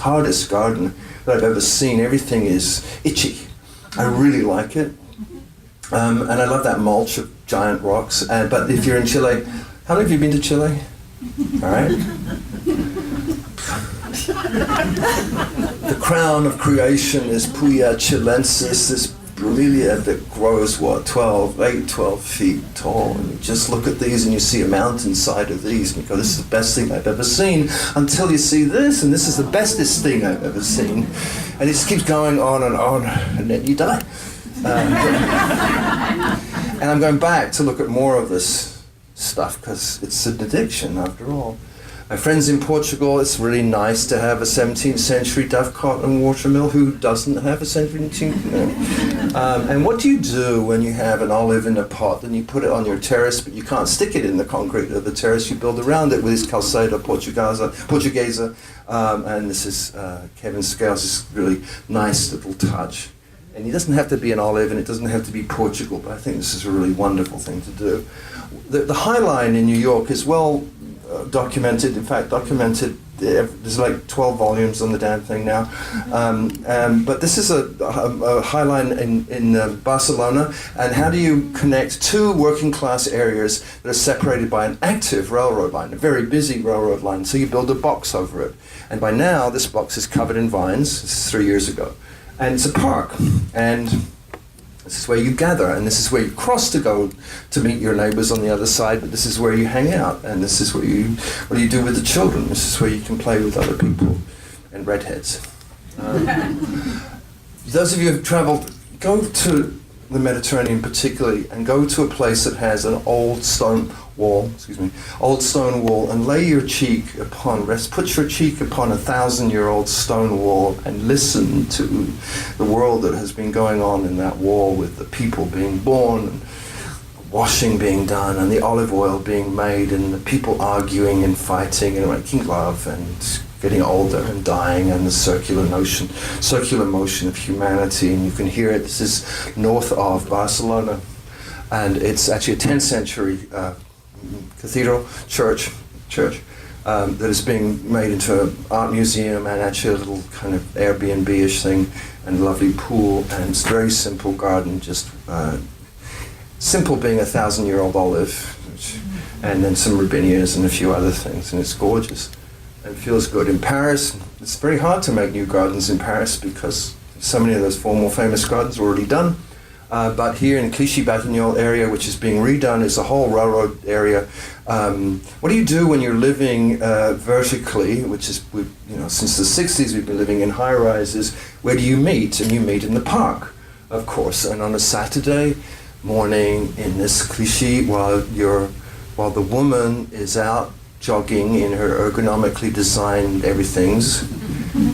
hardest garden that I've ever seen. Everything is itchy. I really like it. And I love that mulch of giant rocks. But if you're in Chile, how many of you have been to Chile? All right. The crown of creation is Puya chilensis, this bromeliad that grows, 12 feet tall. And you just look at these and you see a mountainside of these and you go, this is the best thing I've ever seen, until you see this, and this is the bestest thing I've ever seen. And it just keeps going on, and then you die. And I'm going back to look at more of this stuff because it's an addiction after all. My friends in Portugal, it's really nice to have a 17th century dovecot and watermill. Who doesn't have a 17th century? And what do you do when you have an olive in a pot and you put it on your terrace, but you can't stick it in the concrete of the terrace? You build around it with this calçada portuguesa. And this is Kevin Scales, this really nice little touch. And it doesn't have to be an olive and it doesn't have to be Portugal, but I think this is a really wonderful thing to do. The High Line in New York is well documented, there's like 12 volumes on the damn thing now. But this is a High Line in Barcelona, and how do you connect two working class areas that are separated by an active railroad line, a very busy railroad line? So you build a box over it. And by now, this box is covered in vines. This is 3 years ago. And it's a park. And this is where you gather, and this is where you cross to go to meet your neighbors on the other side, but this is where you hang out, and this is what do you do with the children? This is where you can play with other people and redheads. Those of you who have traveled, go to the Mediterranean particularly, and go to a place that has an old stone wall, and lay your cheek upon, put your cheek upon a 1,000-year-old stone wall and listen to the world that has been going on in that wall, with the people being born, and washing being done, and the olive oil being made, and the people arguing and fighting and making love and getting older and dying, and the circular motion of humanity. And you can hear it. This is north of Barcelona, and it's actually a 10th century cathedral church that is being made into an art museum and actually a little kind of Airbnb-ish thing, and a lovely pool, and it's a very simple garden, just simple being a 1,000-year-old olive, and then some ribinias and a few other things, and it's gorgeous and feels good. In Paris, it's very hard to make new gardens in Paris because so many of those former famous gardens are already done. But here in Clichy-Batignolles area, which is being redone, is a whole railroad area. What do you do when you're living vertically, which is, since the 60s we've been living in high-rises? Where do you meet? And you meet in the park, of course. And on a Saturday morning in this Clichy, while the woman is out jogging in her ergonomically designed everythings,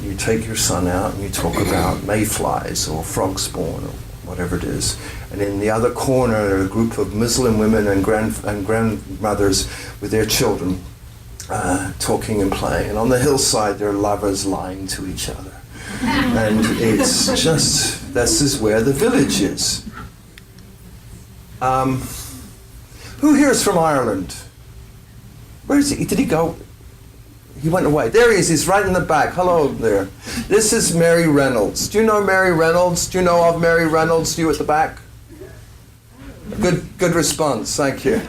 you take your son out and you talk about mayflies or frog spawn or whatever it is. And in the other corner, there are a group of Muslim women and grandmothers with their children talking and playing. And on the hillside, there are lovers lying to each other. And it's just, this is where the village is. Who here is from Ireland? Where is he? Did he go? He went away. There he is. He's right in the back. Hello there. This is Mary Reynolds. Do you know Mary Reynolds? Do you know of Mary Reynolds? You at the back? Good response. Thank you.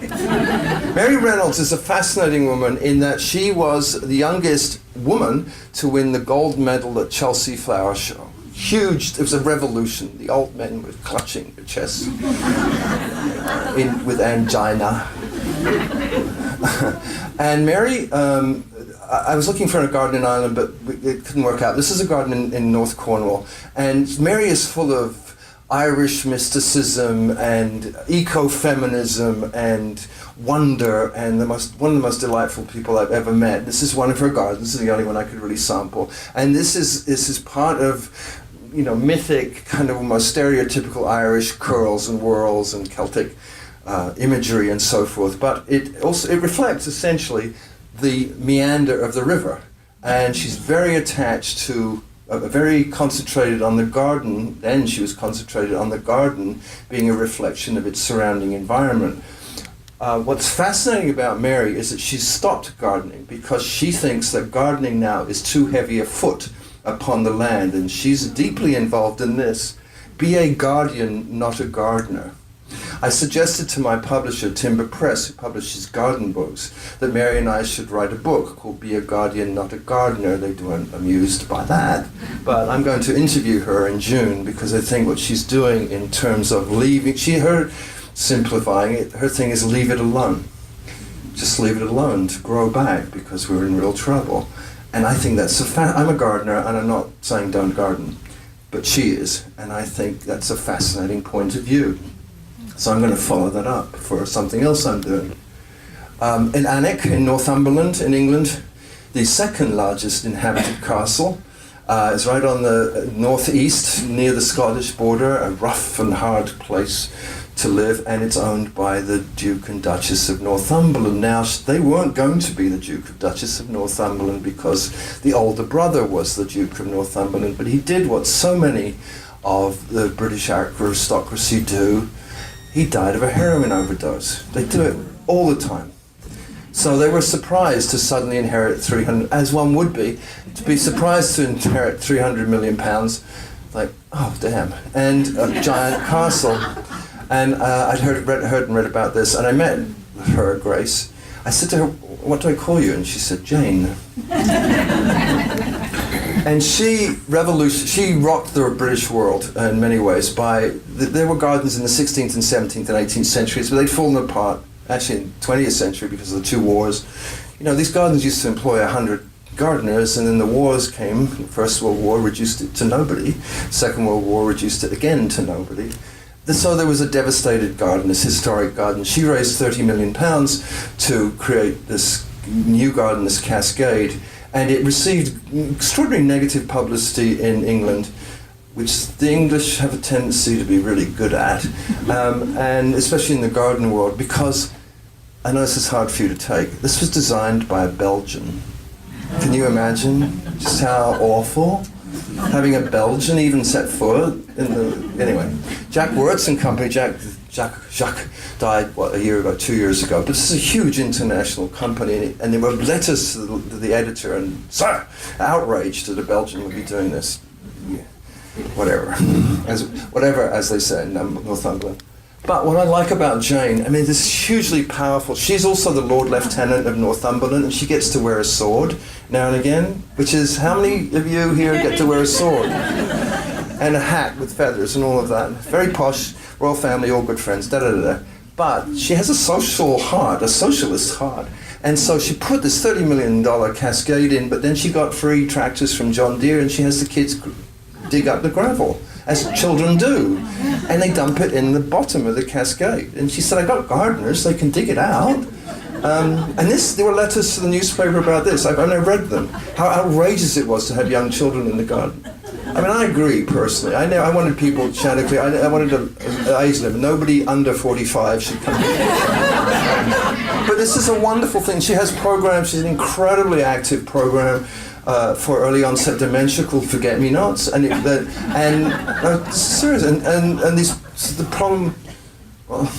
Mary Reynolds is a fascinating woman in that she was the youngest woman to win the gold medal at Chelsea Flower Show. Huge. It was a revolution. The old men were clutching their chests with angina. And Mary, I was looking for a garden in Ireland, but it couldn't work out. This is a garden in North Cornwall, and Mary is full of Irish mysticism and ecofeminism and wonder, and one of the most delightful people I've ever met. This is one of her gardens. This is the only one I could really sample, and this is part of, you know, mythic, kind of almost stereotypical Irish curls and whirls and Celtic imagery and so forth. But it reflects essentially the meander of the river, and she's very attached to. Very concentrated on the garden. Then she was concentrated on the garden being a reflection of its surrounding environment. What's fascinating about Mary is that she's stopped gardening because she thinks that gardening now is too heavy a foot upon the land, and she's deeply involved in this. Be a guardian, not a gardener. I suggested to my publisher, Timber Press, who publishes garden books, that Mary and I should write a book called Be a Guardian, Not a Gardener. They weren't amused by that. But I'm going to interview her in June because I think what she's doing in terms of simplifying it, her thing is leave it alone. Just leave it alone to grow back because we're in real trouble. And I think that's I'm a gardener, and I'm not saying don't garden, but she is. And I think that's a fascinating point of view. So I'm going to follow that up for something else I'm doing. In Alnwick, in Northumberland, in England, the second largest inhabited castle is right on the northeast, near the Scottish border, a rough and hard place to live, and it's owned by the Duke and Duchess of Northumberland. Now, they weren't going to be the Duke and Duchess of Northumberland because the older brother was the Duke of Northumberland, but he did what so many of the British aristocracy do. He died of a heroin overdose. They do it all the time. So they were surprised to suddenly inherit 300, as one would be, to be surprised to inherit 300 million pounds, like, oh damn, and a giant castle. And I'd heard and read about this, and I met her, Grace. I said to her, what do I call you? And she said, Jane. And she rocked the British world in many ways. There were gardens in the 16th and 17th and 18th centuries, but they'd fallen apart, actually in the 20th century because of the two wars. You know, these gardens used to employ 100 gardeners, and then the wars came. The First World War reduced it to nobody. Second World War reduced it again to nobody. So there was a devastated garden, this historic garden. She raised £30 million to create this new garden, this cascade, and it received extraordinary negative publicity in England, which the English have a tendency to be really good at, and especially in the garden world, because, I know this is hard for you to take, this was designed by a Belgian. Can you imagine just how awful? Having a Belgian even set foot in the... Anyway, Jack Wirtz and Company, Jacques died, a year ago, 2 years ago, but this is a huge international company, and there were letters to the editor, and, sir, outraged that a Belgian would be doing this. Yeah. Whatever, as they say in Northumberland. But what I like about Jane, I mean, this is hugely powerful. She's also the Lord Lieutenant of Northumberland, and she gets to wear a sword now and again, which is, how many of you here get to wear a sword? And a hat with feathers and all of that. Very posh, royal family, all good friends, da-da-da-da. But she has a social heart, a socialist heart. And so she put this $30 million cascade in, but then she got free tractors from John Deere, and she has the kids dig up the gravel, as children do, and they dump it in the bottom of the cascade. And she said, I got gardeners, they can dig it out. And there were letters to the newspaper about this. I read them, how outrageous it was to have young children in the garden. I mean, I agree personally. I wanted people, Chanticleer, I wanted an age limit. Nobody under 45 should come here. But this is a wonderful thing. She has programs, she's an incredibly active program for early onset dementia called Forget-Me-Nots, serious, and the problem. Well,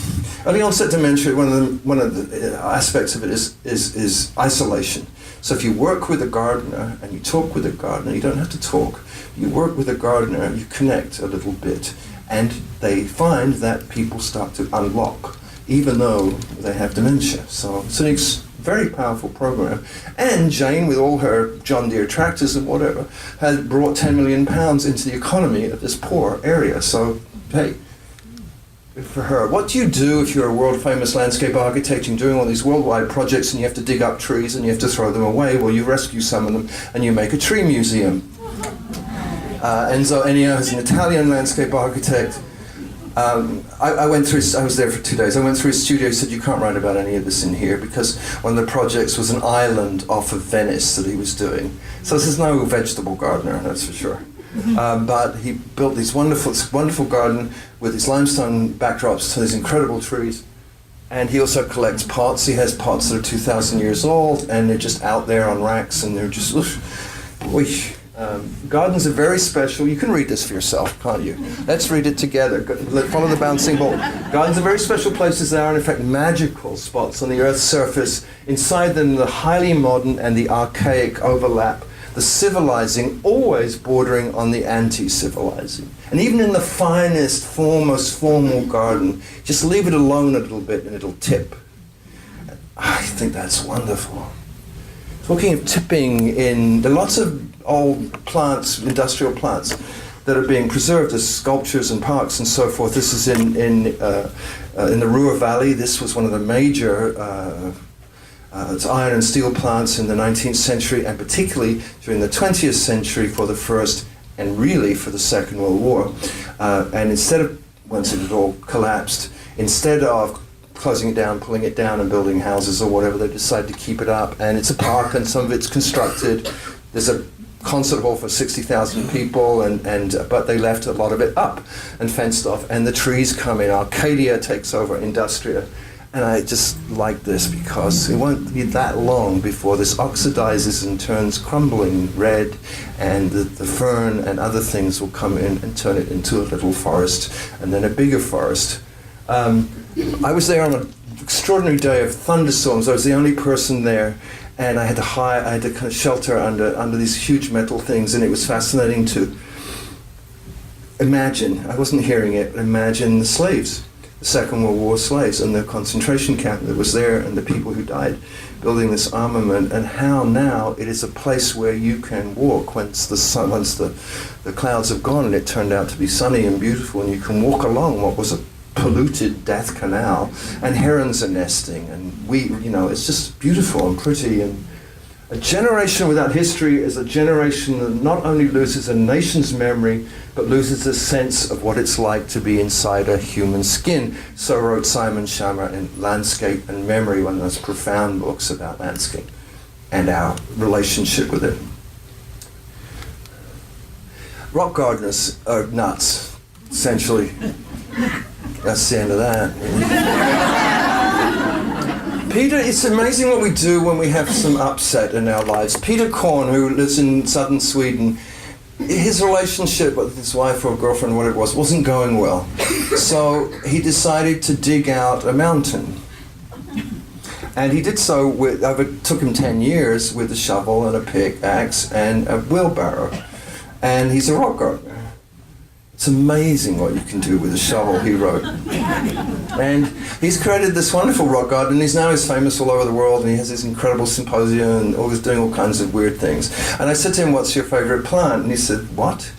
early onset dementia, one of the aspects of it is isolation. So if you work with a gardener and you talk with a gardener, you don't have to talk. You work with a gardener, you connect a little bit, and they find that people start to unlock, even though they have dementia. So it's a very powerful program. And Jane, with all her John Deere tractors and whatever, had brought £10 million into the economy of this poor area. So, hey, Good for her. What do you do if you're a world-famous landscape architect and doing all these worldwide projects and you have to dig up trees and you have to throw them away? Well, you rescue some of them and you make a tree museum. Enzo Ennio is an Italian landscape architect. I was there for 2 days. I went through his studio. He said, you can't write about any of this in here because one of the projects was an island off of Venice that he was doing. So this is no vegetable gardener, that's for sure. But he built this wonderful garden with these limestone backdrops to these incredible trees. And he also collects pots. He has pots that are 2,000 years old, and they're just out there on racks, and they're just, gardens are very special. You can read this for yourself, can't you? Let's read it together. Follow the bouncing ball. Gardens are very special places. They are, in fact, magical spots on the Earth's surface. Inside them, the highly modern and the archaic overlap. The civilizing always bordering on the anti-civilizing. And even in the finest, most formal garden, just leave it alone a little bit and it'll tip. I think that's wonderful. Talking of tipping there are lots of old plants, industrial plants, that are being preserved as sculptures and parks and so forth. This is in the Ruhr Valley. This was one of the major iron and steel plants in the 19th century, and particularly during the 20th century for the First and really for the Second World War. And instead of, once it had all collapsed, instead of closing it down, pulling it down and building houses or whatever, they decided to keep it up. And it's a park and some of it's constructed. There's a concert hall for 60,000 people, but they left a lot of it up and fenced off. And the trees come in. Arcadia takes over Industria. And I just like this because it won't be that long before this oxidizes and turns crumbling red, and the fern and other things will come in and turn it into a little forest, and then a bigger forest. I was there on an extraordinary day of thunderstorms. I was the only person there, and I had to kind of shelter under these huge metal things, and it was fascinating to imagine. I wasn't hearing it, but imagine the slaves. The Second World War slaves and the concentration camp that was there and the people who died building this armament, and how now it is a place where you can walk once the clouds have gone and it turned out to be sunny and beautiful, and you can walk along what was a polluted death canal, and herons are nesting, and it's just beautiful and pretty. And a generation without history is a generation that not only loses a nation's memory, but loses a sense of what it's like to be inside a human skin. So wrote Simon Schama in Landscape and Memory, one of those profound books about landscape and our relationship with it. Rock gardeners are nuts, essentially. That's the end of that. Peter, it's amazing what we do when we have some upset in our lives. Peter Korn, who lives in southern Sweden, his relationship with his wife or girlfriend, what it was, wasn't going well. So he decided to dig out a mountain. And he did so it took him 10 years with a shovel and a pickaxe and a wheelbarrow. And he's a rock gardener. It's amazing what you can do with a shovel, he wrote. And he's created this wonderful rock garden, and he's famous all over the world, and he has this incredible symposium, and he's doing all kinds of weird things. And I said to him, what's your favorite plant? And he said, what?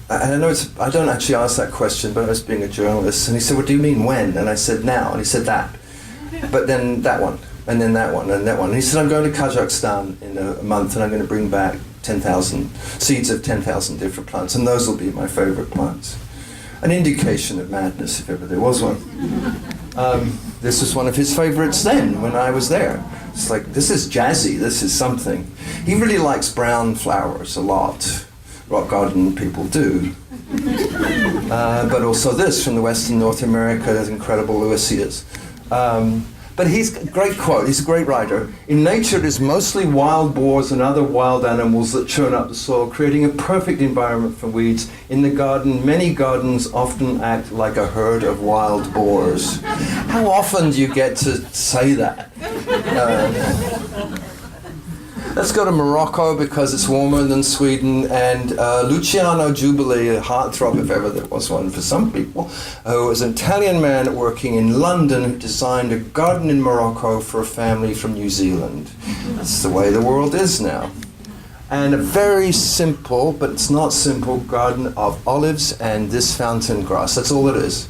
And I don't actually ask that question, but I was being a journalist. And he said, what do you mean when? And I said, now. And he said, that. But then that one, and then that one, and that one. And he said, I'm going to Kazakhstan in a month, and I'm going to bring back 10,000 seeds of 10,000 different plants, and those will be my favorite plants. An indication of madness, if ever there was one. This was one of his favorites then, when I was there. It's like, this is jazzy, this is something. He really likes brown flowers a lot. Rock garden people do. But also this from the Western North America, those incredible Lewisias. But he's a great quote, he's a great writer. In nature, it is mostly wild boars and other wild animals that churn up the soil, creating a perfect environment for weeds. In the garden, many gardens often act like a herd of wild boars. How often do you get to say that? Let's go to Morocco because it's warmer than Sweden, and Luciano Giubili, a heartthrob if ever there was one for some people, who was an Italian man working in London who designed a garden in Morocco for a family from New Zealand. That's the way the world is now. And a very simple, but it's not simple, garden of olives and this fountain grass. That's all it is.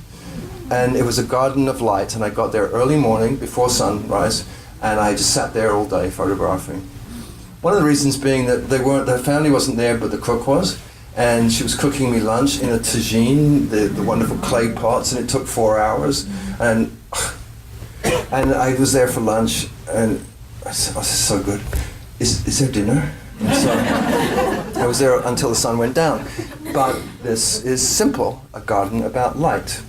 and it was a garden of light, and I got there early morning before sunrise, and I just sat there all day photographing. One of the reasons being that their family wasn't there, but the cook was, and she was cooking me lunch in a tagine, the wonderful clay pots, and it took 4 hours, and I was there for lunch, and I said, "Oh, this is so good. Is there dinner?" And so I was there until the sun went down. But this is simple, a garden about light.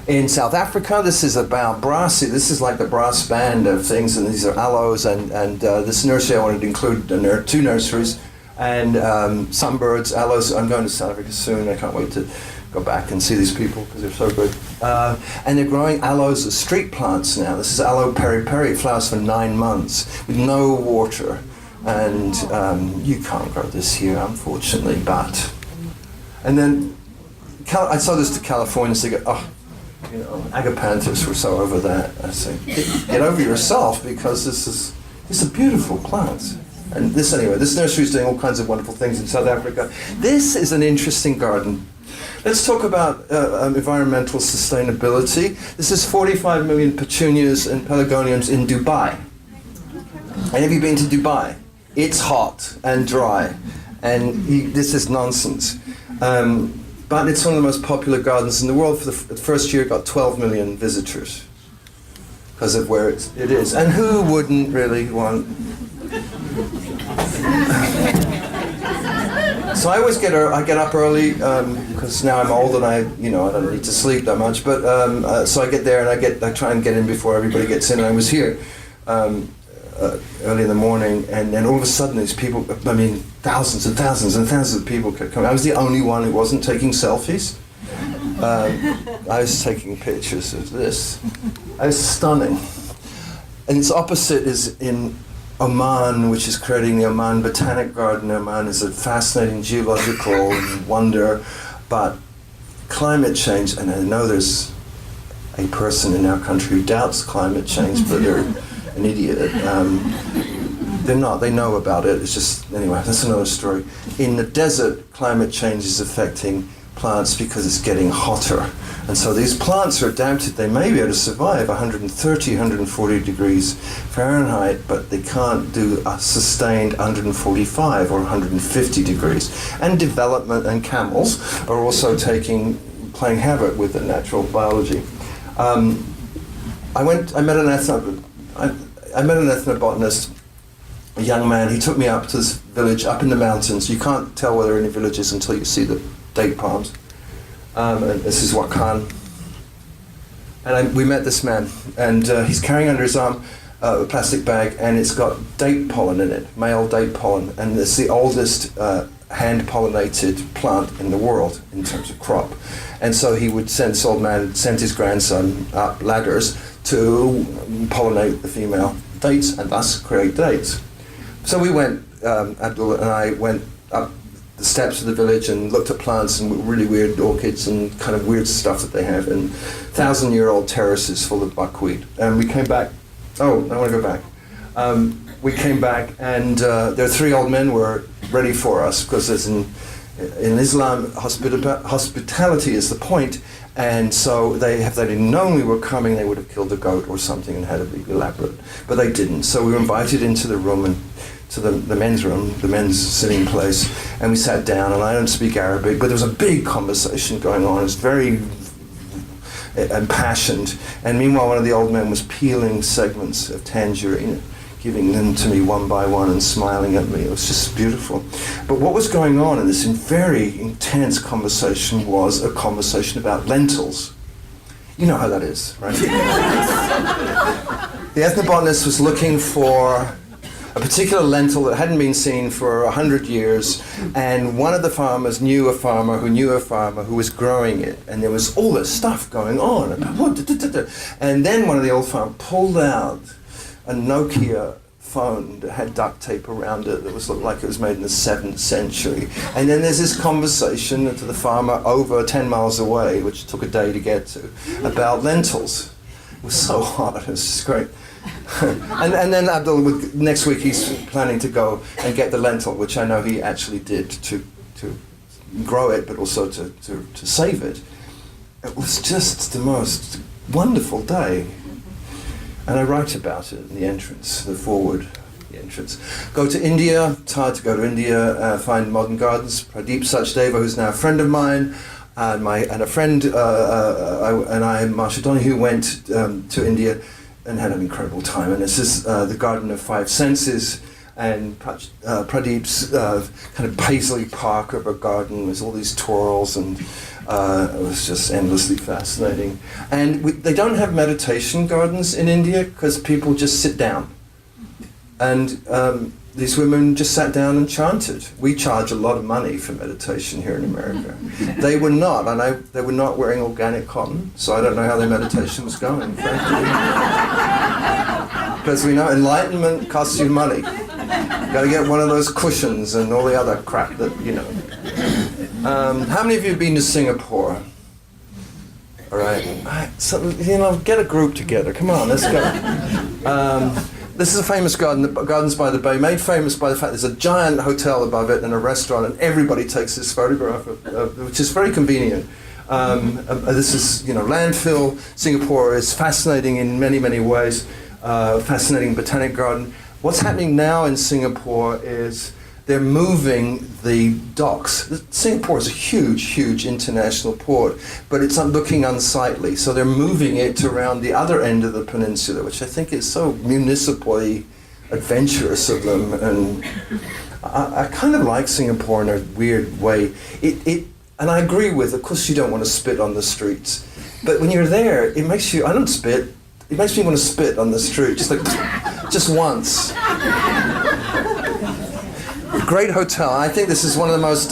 In South Africa, this is about brass. This is like the brass band of things, and these are aloes, and this nursery I wanted to include 2 nurseries, and sunbirds, aloes. I'm going to South Africa soon. I can't wait to go back and see these people because they're so good. And they're growing aloes as street plants now. This is aloe peri-peri. It flowers for 9 months with no water. And you can't grow this here, unfortunately, but... And then I saw this to California, so they go, "Oh, you know, agapanthus, we're so over that." I say, get over yourself, because this is a beautiful plant. And this nursery is doing all kinds of wonderful things in South Africa. This is an interesting garden. Let's talk about environmental sustainability. This is 45 million petunias and pelargoniums in Dubai. And have you been to Dubai? It's hot and dry, and this is nonsense. But it's one of the most popular gardens in the world. For the first year, it got 12 million visitors because of where it is. And who wouldn't really want... So I always get up early because now I'm old and I don't need to sleep that much. But so I get there and I try and get in before everybody gets in. And I was here early in the morning, and then all of a sudden these people, thousands and thousands and thousands of people kept coming. I was the only one who wasn't taking selfies. I was taking pictures of this. It was stunning. And its opposite is in Oman, which is creating the Oman Botanic Garden. Oman is a fascinating geological wonder, but climate change, and I know there's a person in our country who doubts climate change, but they're an idiot. They're not. They know about it. It's just, anyway, that's another story. In the desert, climate change is affecting plants because it's getting hotter. And so these plants are adapted. They may be able to survive 130, 140 degrees Fahrenheit, but they can't do a sustained 145 or 150 degrees. And development and camels are also playing havoc with the natural biology. I met an ethnobotanist, a young man. He took me up to this village up in the mountains. You can't tell whether any villages until you see the date palms. And this is Wakan. And we met this man, and he's carrying under his arm a plastic bag, and it's got date pollen in it, male date pollen, and it's the oldest hand-pollinated plant in the world in terms of crop. And so this old man sent his grandson up ladders to pollinate the female dates and thus create dates. So we went, Abdullah and I went up the steps of the village and looked at plants and really weird orchids and kind of weird stuff that they have, and 1,000-year-old terraces full of buckwheat. And we came back. Oh, I want to go back. We came back, and there 3 old men were ready for us, because there's in Islam, hospitality is the point, and so if they didn't known we were coming, they would have killed a goat or something and had to be elaborate. But they didn't. So we were invited into the room, and to the men's room, the men's sitting place, and we sat down, and I don't speak Arabic, but there was a big conversation going on. It was very impassioned, and meanwhile one of the old men was peeling segments of tangerine, giving them to me one by one and smiling at me. It was just beautiful. But what was going on in this very intense conversation was a conversation about lentils. You know how that is, right? The ethnobotanist was looking for a particular lentil that hadn't been seen for 100 years, and one of the farmers knew a farmer who knew a farmer who was growing it, and there was all this stuff going on about what, and then one of the old farmers pulled out a Nokia phone that had duct tape around it that looked like it was made in the 7th century. And then there's this conversation to the farmer over 10 miles away, which took a day to get to, about lentils. It was so hot, it was just great. and then Abdul, next week he's planning to go and get the lentil, which I know he actually did to grow it, but also to save it. It was just the most wonderful day. And I write about it in the entrance, the foreword, the entrance. Go to India, it's hard to go to India, find modern gardens. Pradeep Sachdeva, who's now a friend of mine, and a friend, Marsha Donahue, went to India and had an incredible time. And this is the Garden of Five Senses, and Pradeep's kind of Paisley Park of a garden with all these torals, and it was just endlessly fascinating. And they don't have meditation gardens in India because people just sit down. And these women just sat down and chanted. We charge a lot of money for meditation here in America. They were not, and they were not wearing organic cotton, so I don't know how their meditation was going, frankly. Because we know enlightenment costs you money. You got to get one of those cushions and all the other crap that, you know. How many of you have been to Singapore? All right. So, you know, get a group together. Come on, let's go. This is a famous garden, the Gardens by the Bay, made famous by the fact there's a giant hotel above it and a restaurant, and everybody takes this photograph, which is very convenient. This is, you know, landfill. Singapore is fascinating in many, many ways. Fascinating Botanic Garden. What's happening now in Singapore is they're moving the docks. Singapore is a huge, huge international port, but it's looking unsightly. So they're moving it around the other end of the peninsula, which I think is so municipally adventurous of them. And I kind of like Singapore in a weird way. And I agree with, of course you don't want to spit on the streets, but when you're there, it makes you, I don't spit, it makes me want to spit on the street, just like, just once. Great hotel. I think this is one of the most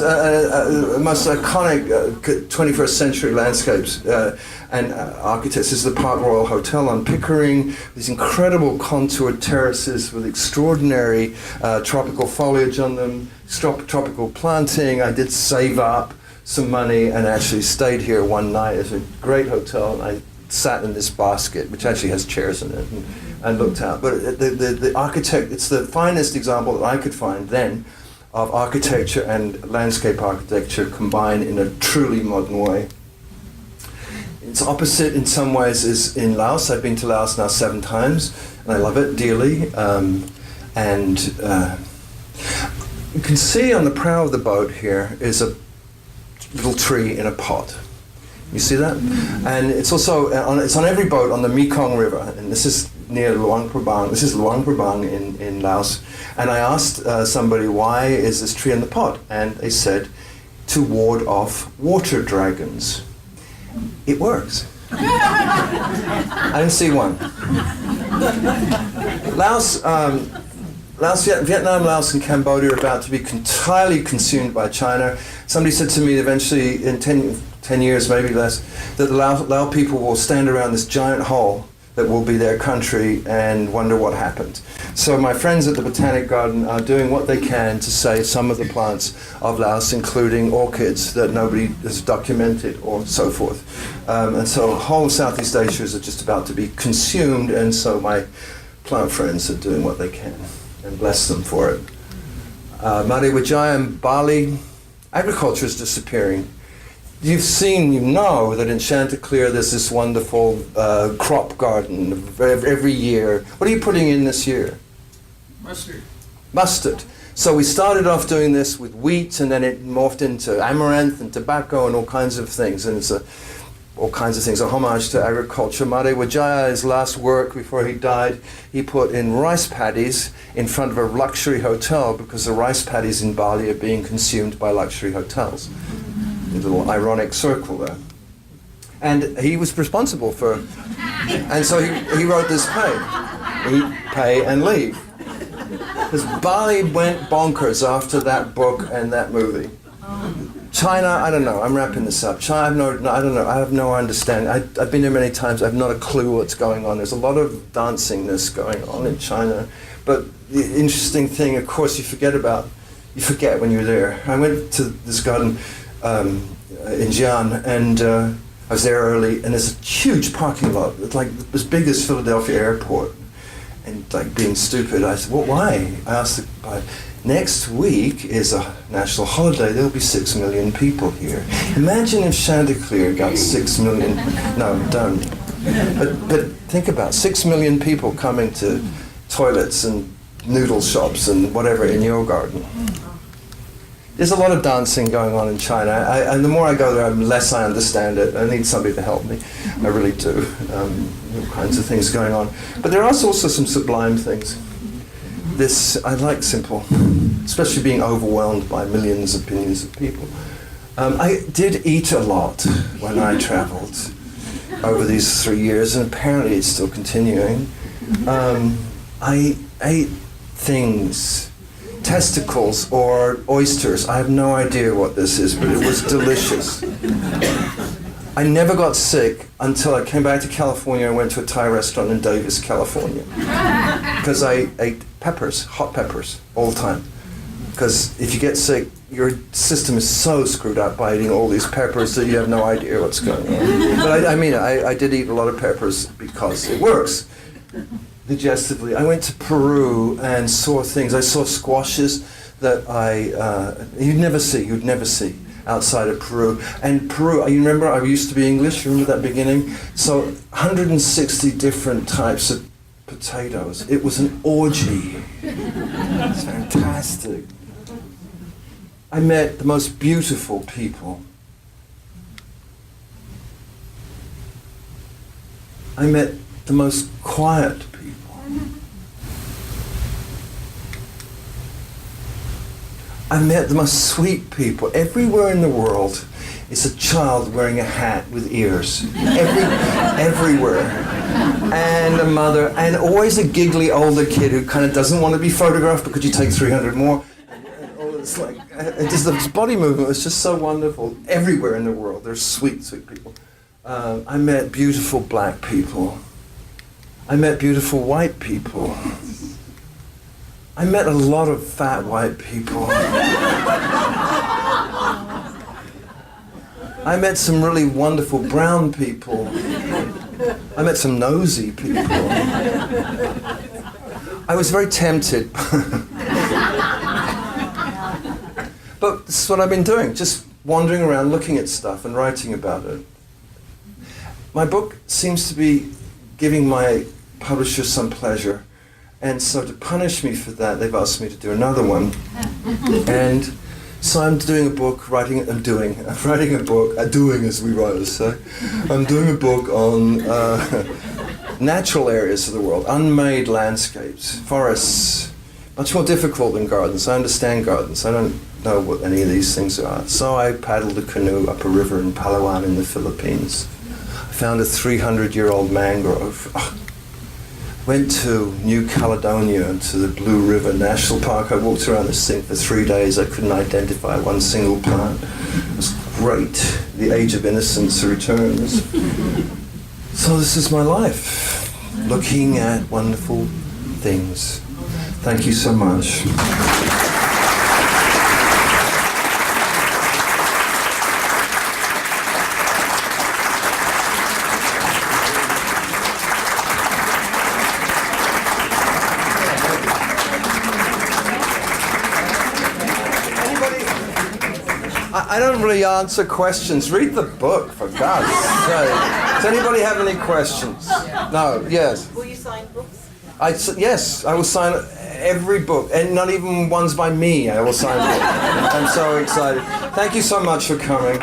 iconic 21st century landscapes and architects. This is the Park Royal Hotel on Pickering. These incredible contoured terraces with extraordinary tropical foliage on them, tropical planting. I did save up some money and actually stayed here one night. It's a great hotel, and I sat in this basket, which actually has chairs in it, and looked out. But the architect, it's the finest example that I could find then of architecture and landscape architecture combined in a truly modern way. It's opposite in some ways is in Laos. I've been to Laos now 7 times, and I love it dearly. You can see on the prow of the boat here is a little tree in a pot. You see that? And it's also it's on every boat on the Mekong River, and this is near Luang Prabang. This is Luang Prabang in Laos. And I asked somebody, why is this tree in the pot? And they said, to ward off water dragons. It works. I didn't see one. Vietnam, Laos, and Cambodia are about to be entirely consumed by China. Somebody said to me eventually, in 10 years, maybe less, that the Lao people will stand around this giant hole that will be their country and wonder what happened. So my friends at the Botanic Garden are doing what they can to save some of the plants of Laos, including orchids that nobody has documented or so forth. And so the whole of Southeast Asia is just about to be consumed, and so my plant friends are doing what they can, and bless them for it. Mari Wijaya in Bali, agriculture is disappearing. You know that in Chanticleer there's this wonderful crop garden every year. What are you putting in this year? Mustard. So we started off doing this with wheat, and then it morphed into amaranth and tobacco and all kinds of things. And it's all kinds of things, a homage to agriculture. Mari Wijaya, his last work before he died, he put in rice paddies in front of a luxury hotel because the rice paddies in Bali are being consumed by luxury hotels. A little ironic circle there. And he was responsible for, and so he wrote this play, Eat, Pay, and Leave. Because Bali went bonkers after that book and that movie. China, I don't know, I'm wrapping this up. China, I don't know, I have no understanding. I've been there many times, I have not a clue what's going on. There's a lot of dancingness going on in China. But the interesting thing, of course, you forget when you're there. I went to this garden in Xi'an, and I was there early, and there's a huge parking lot. It's like as big as Philadelphia Airport. And like being stupid, I said, well, why? I asked the guy, Next week is a national holiday. There'll be 6 million people here. Imagine if Chanticleer got 6 million. No, don't. But think about 6 million people coming to toilets and noodle shops and whatever in your garden. There's a lot of dancing going on in China, and the more I go there, the less I understand it. I need somebody to help me. I really do. All kinds of things going on. But there are also some sublime things. I like simple, especially being overwhelmed by millions of opinions of people. I did eat a lot when I traveled over these 3 years, and apparently it's still continuing. I ate things, testicles or oysters. I have no idea what this is, but it was delicious. I never got sick until I came back to California and went to a Thai restaurant in Davis, California. Because I ate peppers, hot peppers, all the time. Because if you get sick, your system is so screwed up by eating all these peppers that you have no idea what's going on. But I did eat a lot of peppers because it works digestively. I went to Peru and saw things. I saw squashes that you'd never see outside of Peru. And Peru, you remember I used to be English, you remember that beginning? So 160 different types of potatoes. It was an orgy. It's fantastic. I met the most beautiful people. I met the most quiet people. I met the most sweet people. Everywhere in the world is a child wearing a hat with ears. Everywhere. And a mother, and always a giggly older kid who kind of doesn't want to be photographed, but could you take 300 more? And all this, like, just this body movement was just so wonderful. Everywhere in the world, there's sweet, sweet people. I met beautiful black people. I met beautiful white people. I met a lot of fat white people. I met some really wonderful brown people. I met some nosy people. I was very tempted. But this is what I've been doing, just wandering around looking at stuff and writing about it. My book seems to be giving my publisher some pleasure. And so to punish me for that, they've asked me to do another one. And so I'm doing a book, I'm writing a book, doing as we writers say. I'm doing a book on natural areas of the world, unmade landscapes, forests, much more difficult than gardens. I understand gardens. I don't know what any of these things are. So I paddled a canoe up a river in Palawan in the Philippines. I found a 300-year-old mangrove. Went to New Caledonia, to the Blue River National Park. I walked around this thing for 3 days. I couldn't identify one single plant. It was great. The age of innocence returns. So this is my life, looking at wonderful things. Thank you so much. I don't really answer questions. Read the book, for God's sake. Does anybody have any questions? No, yes. Will you sign books? Yes, I will sign every book, and not even ones by me. I will sign them. I'm so excited. Thank you so much for coming.